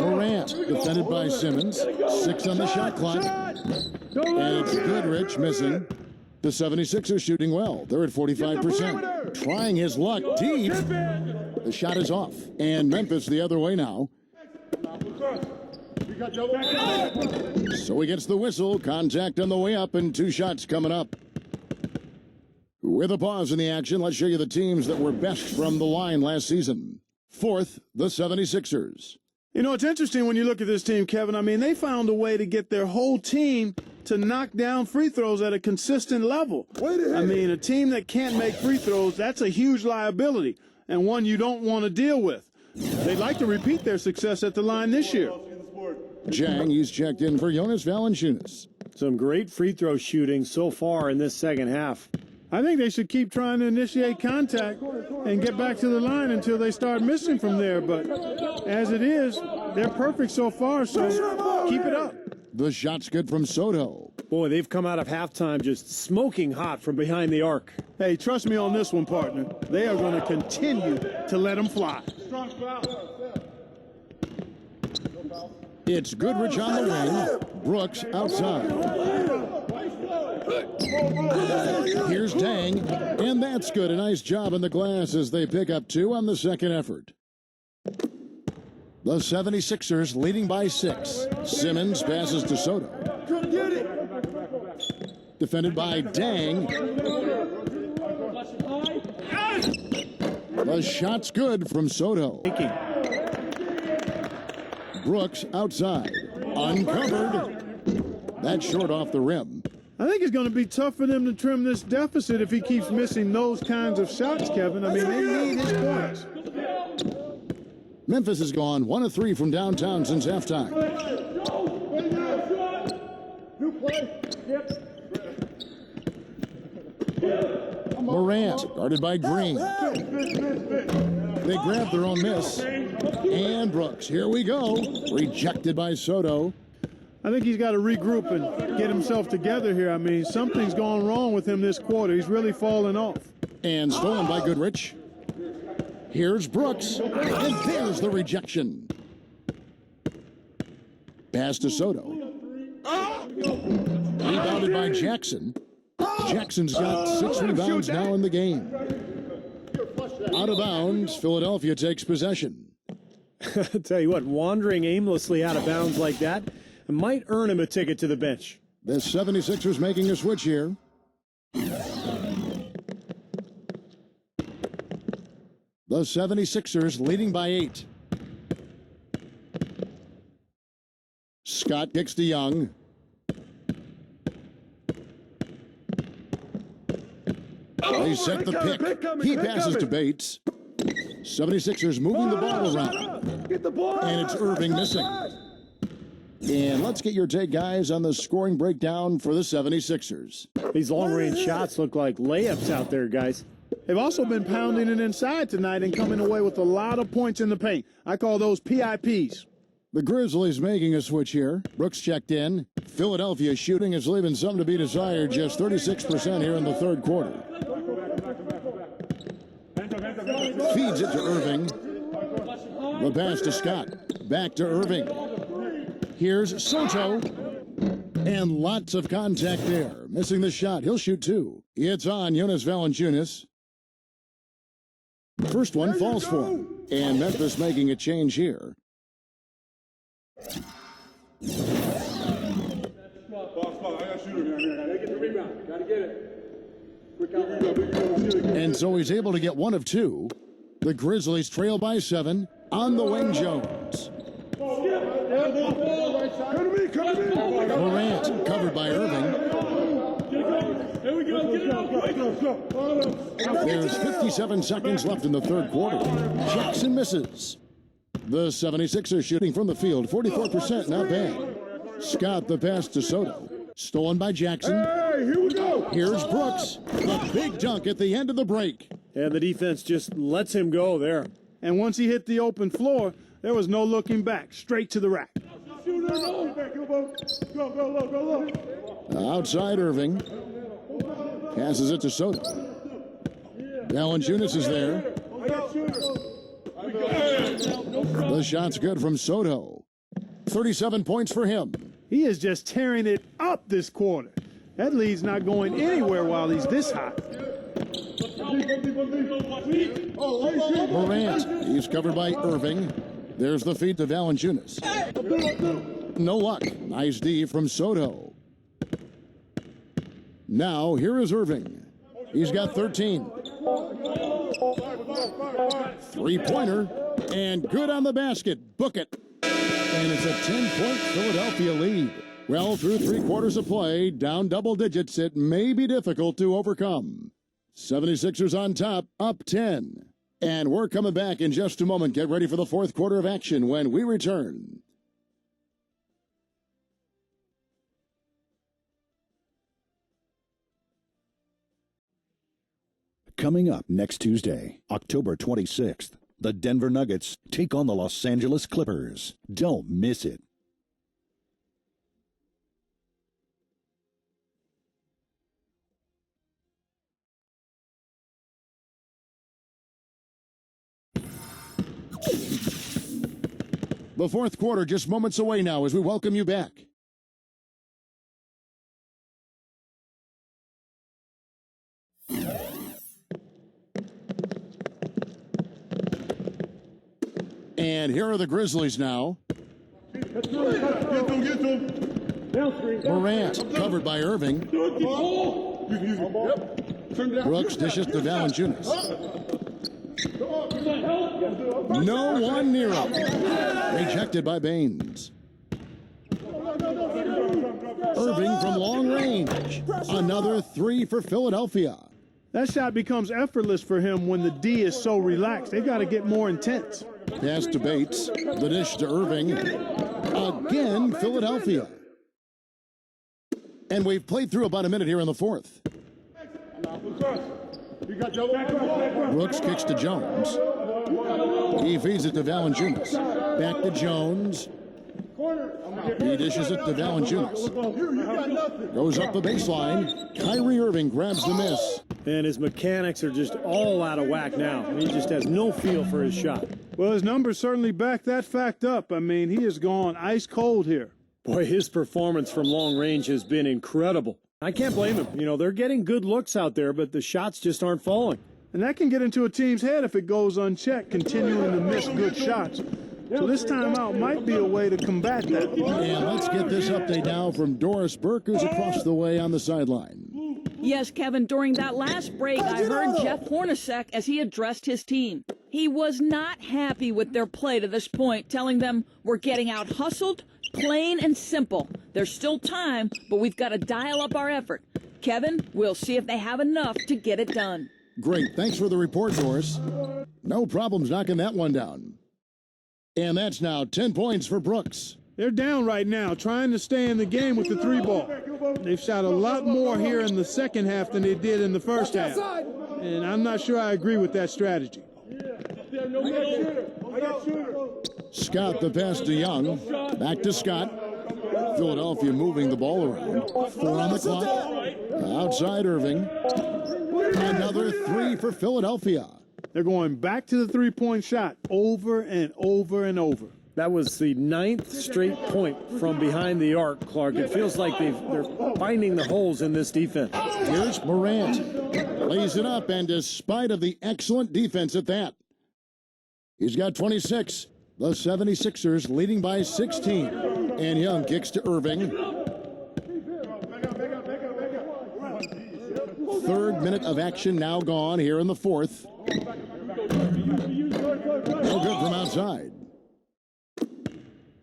Morant, defended by Simmons. 6 on the shot clock. And it's Goodrich missing. The 76ers shooting well. They're at 45%. Trying his luck deep. The shot is off. And Memphis the other way now. So he gets the whistle. Contact on the way up and 2 shots coming up. With a pause in the action, let's show you the teams that were best from the line last season. Fourth, the 76ers. You know, it's interesting when you look at this team, Kevin. I mean, they found a way to get their whole team to knock down free throws at a consistent level. I mean, a team that can't make free throws, that's a huge liability and one you don't want to deal with. They'd like to repeat their success at the line this year. Jang, he's checked in for Jonas Valanciunas. Some great free throw shooting so far in this second half. I think they should keep trying to initiate contact and get back to the line until they start missing from there. But as it is, they're perfect so far, so keep it up. The shot's good from Sotto. Boy, they've come out of halftime just smoking hot from behind the arc. Hey, trust me on this one, partner. They are going to continue to let them fly. It's Goodrich on the wing. Brooks outside. Here's Dang, and that's good. A nice job in the glass as they pick up 2 on the second effort. The 76ers leading by 6. Simmons passes to Sotto. Defended by Dang. The shot's good from Sotto. Brooks outside. Uncovered. That's short off the rim. I think it's going to be tough for them to trim this deficit if he keeps missing those kinds of shots, Kevin. I mean, they need his points. Memphis has gone 1 of 3 from downtown since halftime. Morant, guarded by Green. They grab their own miss. And Brooks, here we go. Rejected by Sotto. I think he's got to regroup and get himself together here. I mean, something's gone wrong with him this quarter. He's really fallen off. And stolen by Goodrich. Here's Brooks. And there's the rejection. Pass to Sotto. Rebounded by Jackson. Jackson's got 6 rebounds now in the game. Out of bounds, Philadelphia takes possession. I tell you what, wandering aimlessly out of bounds like that might earn him a ticket to the bench. The 76ers making a switch here. The 76ers leading by 8. Scott kicks to Young. They set the pick. He passes to Bates. 76ers moving the ball around. And it's Irving missing. And let's get your take, guys, on the scoring breakdown for the 76ers. These long-range shots look like layups out there, guys. They've also been pounding it inside tonight and coming away with a lot of points in the paint. I call those PIPs. The Grizzlies making a switch here. Brooks checked in. Philadelphia shooting is leaving some to be desired, just 36% here in the third quarter. Feeds it to Irving. The pass to Scott. Back to Irving. Here's Sotto. And lots of contact there. Missing the shot. He'll shoot 2. It's on Jonas Valanciunas. First one falls for him. And Memphis making a change here. And so he's able to get 1 of 2. The Grizzlies trail by 7 on the wing. Jones. Morant covered by Irving. There's 57 seconds left in the third quarter. Jackson misses. The 76ers shooting from the field, 44%, not bad. Scott the pass to Sotto. Stolen by Jackson. Hey, here we go. Here's Brooks. The big dunk at the end of the break. And the defense just lets him go there. And once he hit the open floor, there was no looking back. Straight to the rack. Outside Irving. Passes it to Sotto. Valanciunas is there. The shot's good from Sotto. 37 points for him. He is just tearing it up this quarter. That lead's not going anywhere while he's this hot. Morant, he's covered by Irving. There's the feed to Valanciunas. No luck. Nice D from Sotto. Now, here is Irving. He's got 13. Three-pointer, and good on the basket. Book it. And it's a 10-point Philadelphia lead. Well, through 3 quarters of play, down double digits, it may be difficult to overcome. 76ers on top, up 10. And we're coming back in just a moment. Get ready for the fourth quarter of action when we return. Coming up next Tuesday, October 26th, the Denver Nuggets take on the Los Angeles Clippers. Don't miss it. The fourth quarter just moments away now as we welcome you back. And here are the Grizzlies now. Morant covered by Irving. Brooks dishes to Valanciunas. No one near him. Rejected by Baines. Irving from long range. Another 3 for Philadelphia. That shot becomes effortless for him when the D is so relaxed. They've got to get more intense. Pass to Bates. The dish to Irving. Again, Philadelphia. And we've played through about a minute here in the fourth. Brooks kicks to Jones. He feeds it to Valanciunas. Back to Jones. He dishes it to Valanciunas. Goes up the baseline. Kyrie Irving grabs the miss. And his mechanics are just all out of whack now. He just has no feel for his shot. Well, his numbers certainly back that fact up. I mean, he has gone ice cold here. Boy, his performance from long range has been incredible. I can't blame him. You know, they're getting good looks out there, but the shots just aren't falling. And that can get into a team's head if it goes unchecked, continuing to miss good shots. So this timeout might be a way to combat that. And let's get this update now from Doris Burke, who's across the way on the sideline. Yes, Kevin, during that last break, I heard Jeff Hornacek as he addressed his team. He was not happy with their play to this point, telling them, "We're getting out hustled, plain and simple. There's still time, but we've got to dial up our effort." Kevin, we'll see if they have enough to get it done. Great. Thanks for the report, Doris. No problems knocking that one down. And that's now 10 points for Brooks. They're down right now, trying to stay in the game with the 3-ball. They've shot a lot more here in the second half than they did in the first half. And I'm not sure I agree with that strategy. Scott the pass to Young. Back to Scott. Philadelphia moving the ball around. 4 on the clock. Outside Irving. Another 3 for Philadelphia. They're going back to the three-point shot over and over and over. That was the 9th straight point from behind the arc, Clark. It feels like they're finding the holes in this defense. Here's Morant. Lays it up, and despite of the excellent defense at that, he's got 26. The 76ers leading by 16. And Young kicks to Irving. 3rd minute of action now gone here in the fourth. No good from outside.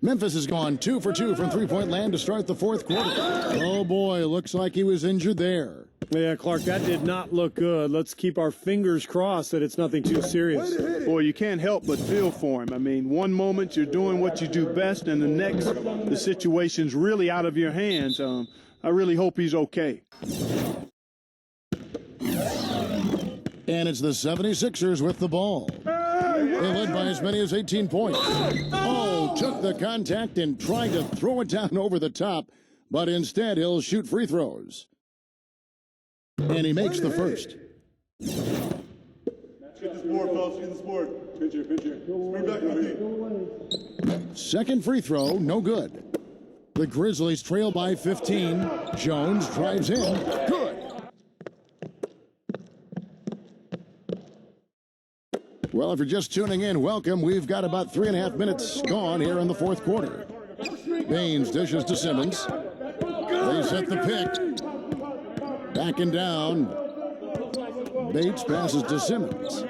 Memphis has gone 2 for 2 from three-point land to start the fourth quarter. Oh boy, looks like he was injured there. Yeah, Clark, that did not look good. Let's keep our fingers crossed that it's nothing too serious. Boy, you can't help but feel for him. I mean, one moment you're doing what you do best, and the next, the situation's really out of your hands. I really hope he's okay. And it's the 76ers with the ball. They led by as many as 18 points. Oh, took the contact and tried to throw it down over the top, but instead he'll shoot free throws. And he makes the first. Get the sport, fellas. Get the sport. Pitcher. Bring back my feet. Second free throw, no good. The Grizzlies trail by 15. Jones drives in. Good. Well, if you're just tuning in, welcome. We've got about 3.5 minutes gone here in the fourth quarter. Baines dishes to Simmons. They set the pick. Backing down. Bates passes to Simmons.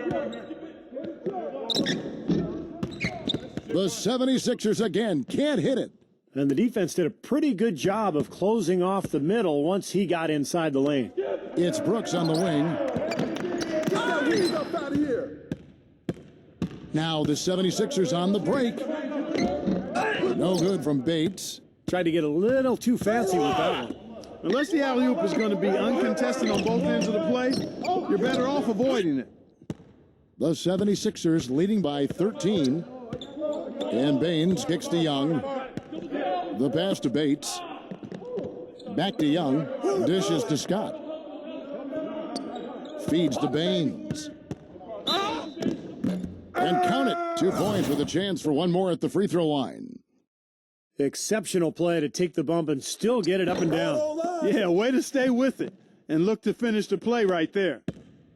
The 76ers again can't hit it. And the defense did a pretty good job of closing off the middle once he got inside the lane. It's Brooks on the wing. Now the 76ers on the break. No good from Bates. Tried to get a little too fancy with that one. Unless the alley-oop is going to be uncontested on both ends of the play, you're better off avoiding it. The 76ers leading by 13. And Baines kicks to Young. The pass to Bates. Back to Young. Dishes to Scott. Feeds to Baines. And count it. 2 points with a chance for one more at the free throw line. Exceptional play to take the bump and still get it up and down. Yeah, way to stay with it and look to finish the play right there.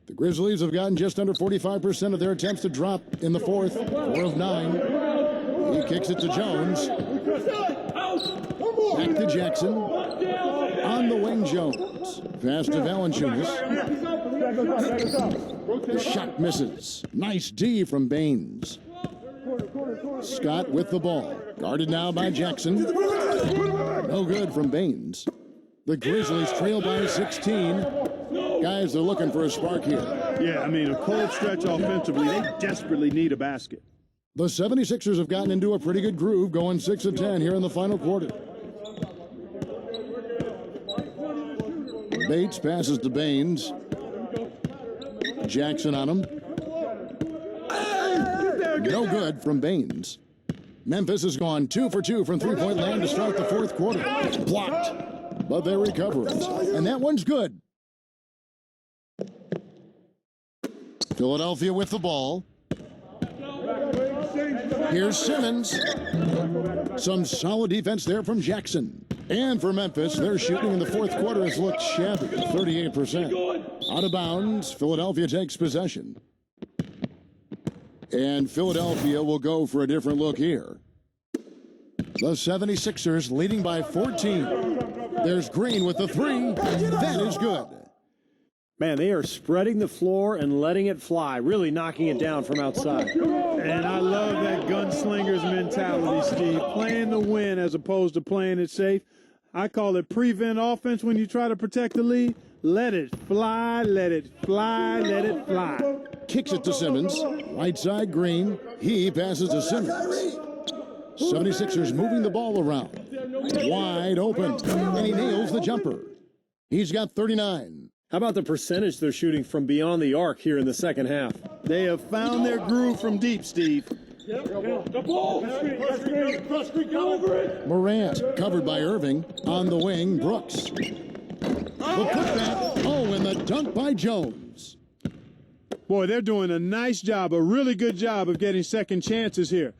The Grizzlies have gotten just under 45% of their attempts to drop in the fourth. 4 of 9. He kicks it to Jones. Back to Jackson. On the wing, Jones. Pass to Valanciunas. The shot misses. Nice D from Baines. Scott with the ball. Guarded now by Jackson. No good from Baines. The Grizzlies trail by 16. Guys, they're looking for a spark here. Yeah, I mean, a cold stretch offensively. They desperately need a basket. The 76ers have gotten into a pretty good groove, going 6 of 10 here in the final quarter. Bates passes to Baines. Jackson on him. No good from Baines. Memphis has gone 2 for 2 from three-point land to start the fourth quarter. Blocked, but they recover it. And that one's good. Philadelphia with the ball. Here's Simmons. Some solid defense there from Jackson. And for Memphis, their shooting in the fourth quarter has looked shabby, 38%. Out of bounds, Philadelphia takes possession. And Philadelphia will go for a different look here. The 76ers leading by 14. There's Green with the three. That is good. Man, they are spreading the floor and letting it fly, really knocking it down from outside. And I love that gunslinger's mentality, Steve. Playing to win as opposed to playing it safe. I call it prevent offense when you try to protect the lead. Let it fly, let it fly, let it fly. Kicks it to Simmons. Right side, Green. He passes to Simmons. 76ers moving the ball around. Wide open. And he nails the jumper. He's got 39. How about the percentage they're shooting from beyond the arc here in the second half? They have found their groove from deep, Steve. Morant covered by Irving. On the wing, Brooks. The putback. Oh, and the dunk by Jones. Boy, they're doing a nice job, a really good job of getting second chances here.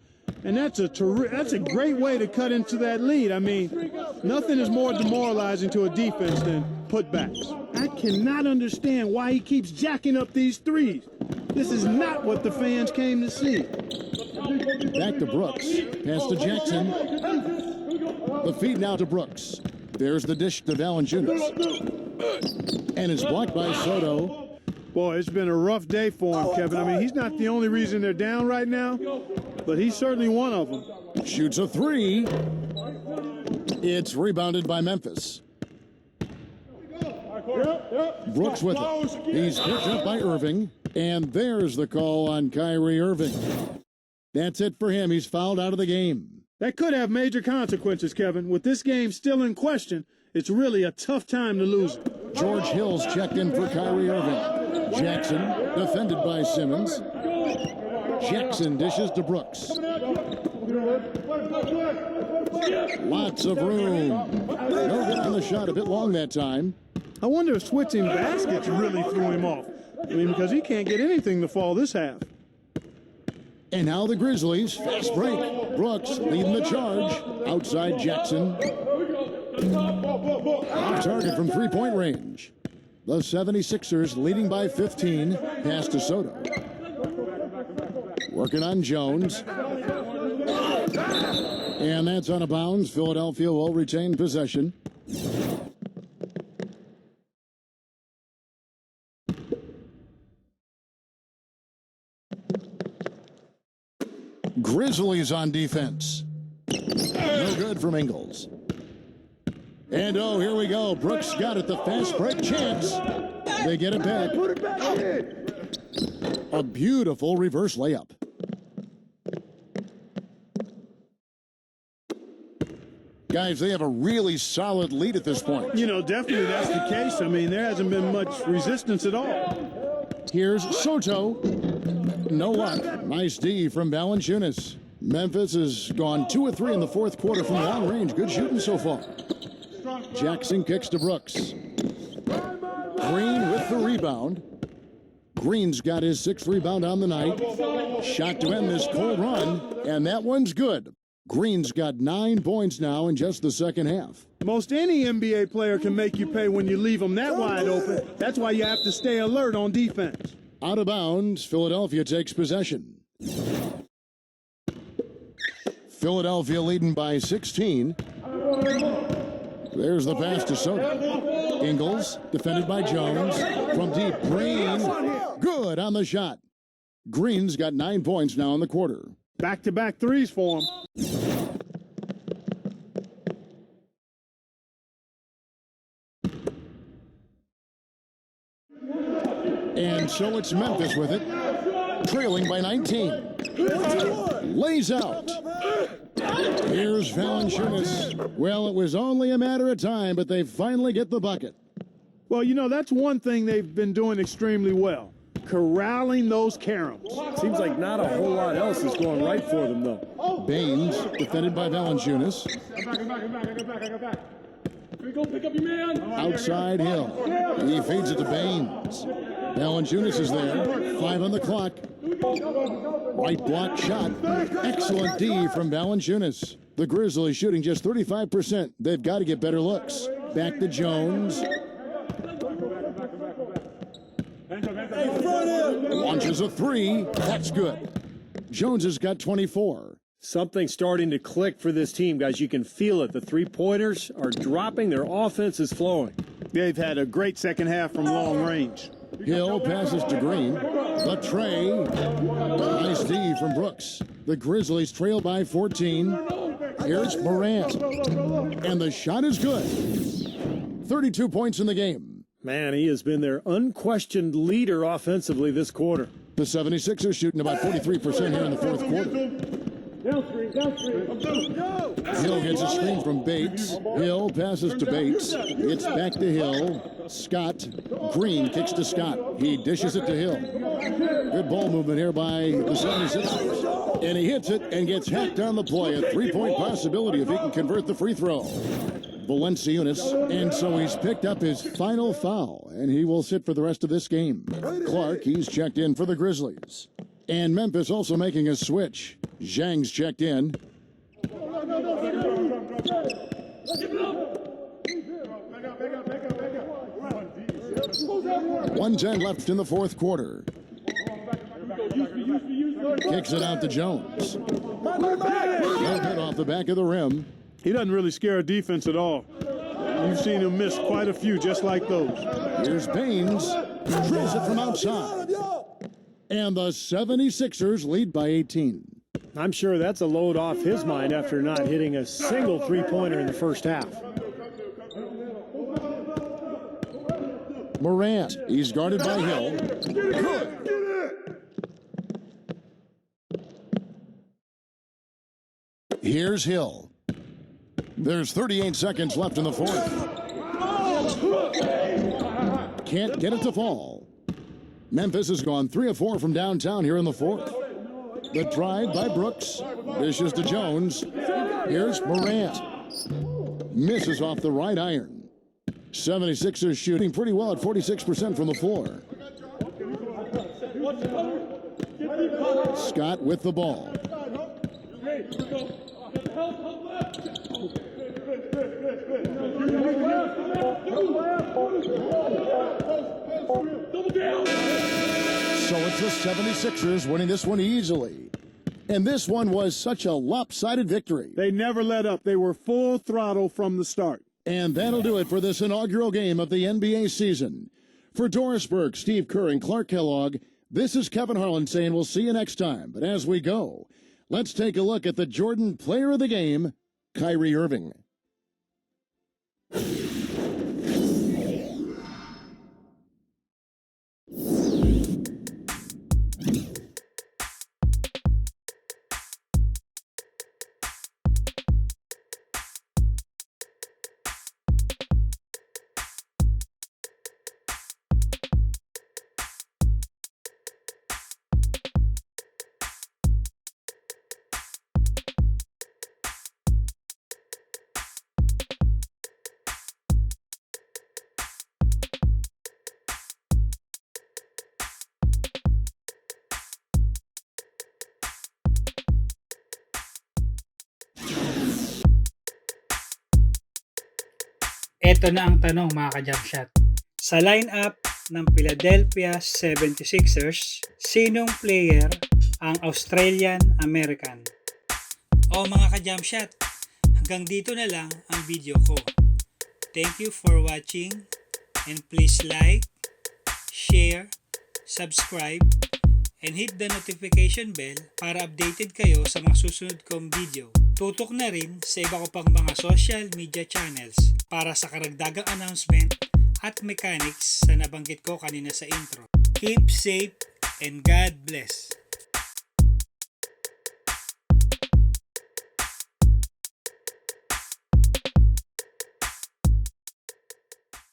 And that's a great way to cut into that lead. I mean, nothing is more demoralizing to a defense than putbacks. I cannot understand why he keeps jacking up these threes. This is not what the fans came to see. Back to Brooks. Pass to Jackson. The feed now to Brooks. There's the dish to Valanciunas. And it's blocked by Sotto. Boy, it's been a rough day for him, Kevin. I mean, he's not the only reason they're down right now, but he's certainly one of them. Shoots a three. It's rebounded by Memphis. Brooks with it. He's picked up by Irving. And there's the call on Kyrie Irving. That's it for him. He's fouled out of the game. That could have major consequences, Kevin. With this game still in question, it's really a tough time to lose it. George Hill's checked in for Kyrie Irving. Jackson, defended by Simmons. Jackson dishes to Brooks. Lots of room. No good on the shot, a bit long that time. I wonder if switching baskets really threw him off. I mean, because he can't get anything to fall this half. And now the Grizzlies, fast break. Brooks leading the charge. Outside Jackson. Off target from three-point range. The 76ers leading by 15. Pass to Sotto. Working on Jones. And that's out of bounds. Philadelphia will retain possession. Grizzlies on defense. No good from Ingles. And oh, here we go. Brooks got it. The fast break chance. They get it back. A beautiful reverse layup. Guys, they have a really solid lead at this point. You know, definitely that's the case. I mean, there hasn't been much resistance at all. Here's Sotto. No luck. Nice D from Valanciunas. Memphis has gone 2 of 3 in the fourth quarter from long range. Good shooting so far. Jackson kicks to Brooks. Green with the rebound. Green's got his 6th rebound on the night. Shot to end this cold run, and that one's good. Green's got 9 points now in just the second half. Most any NBA player can make you pay when you leave them that wide open. That's why you have to stay alert on defense. Out of bounds, Philadelphia takes possession. Philadelphia leading by 16. There's the pass to Sotto. Ingles, defended by Jones. From deep, Green. Good on the shot. Green's got 9 points now in the quarter. Back-to-back threes for him. And so it's Memphis with it, trailing by 19. Lays out. Here's Valanciunas. Well, it was only a matter of time, but they finally get the bucket. Well, you know, that's one thing they've been doing extremely well. Corralling those caroms. Seems like not a whole lot else is going right for them, though. Baines, defended by Valanciunas. Pick up your man. Outside Hill. He feeds it to Baines. Valanciunas is there. 5 on the clock. Right block shot. Excellent D from Valanciunas. The Grizzlies shooting just 35%. They've got to get better looks. Back to Jones. Launches a 3. That's good. Jones has got 24. Something's starting to click for this team, guys. You can feel it. The three-pointers are dropping. Their offense is flowing. They've had a great second half from long range. Hill passes to Green. The tray. Nice D from Brooks. The Grizzlies trail by 14. Here's Morant. And the shot is good. 32 points in the game. Man, he has been their unquestioned leader offensively this quarter. The 76ers shooting about 43% here in the fourth quarter. Hill gets a screen from Bates. Hill passes to Bates. It's back to Hill. Scott. Green kicks to Scott. He dishes it to Hill. Good ball movement here by the 76ers. And he hits it and gets hacked on the play. A 3-point possibility if he can convert the free throw. Valanciunas, and so he's picked up his final foul, and he will sit for the rest of this game. Clark, he's checked in for the Grizzlies. And Memphis also making a switch. Zhang's checked in. 1:10 left in the fourth quarter. Kicks it out to Jones. No good off the back of the rim. He doesn't really scare a defense at all. You've seen him miss quite a few just like those. Here's Baines. Drills it from outside. And the 76ers lead by 18. I'm sure that's a load off his mind after not hitting a single three-pointer in the first half. Morant, he's guarded by Hill. Good. Here's Hill. There's 38 seconds left in the fourth. Can't get it to fall. Memphis has gone 3 of 4 from downtown here in the fourth. The drive by Brooks. Dishes to Jones. Here's Morant. Misses off the right iron. 76ers shooting pretty well at 46% from the floor. Scott with the ball. So it's the 76ers winning this one easily. And this one was such a lopsided victory. They never let up. They were full throttle from the start. And that'll do it for this inaugural game of the NBA season. For Doris Burke, Steve Kerr, and Clark Kellogg, this is Kevin Harlan saying we'll see you next time. But as we go, let's take a look at the Jordan Player of the Game, Kyrie Irving. Ito na ang tanong mga ka-jump shot. Sa lineup ng Philadelphia 76ers, sinong player ang Australian-American? O mga ka-jump shot, hanggang dito na lang ang video ko. Thank you for watching and please like, share, subscribe, and hit the notification bell para updated kayo sa mga susunod kong video. Tutok na rin sa iba ko pang mga social media channels para sa karagdagang announcement at mechanics sa nabanggit ko kanina sa intro. Keep safe and God bless!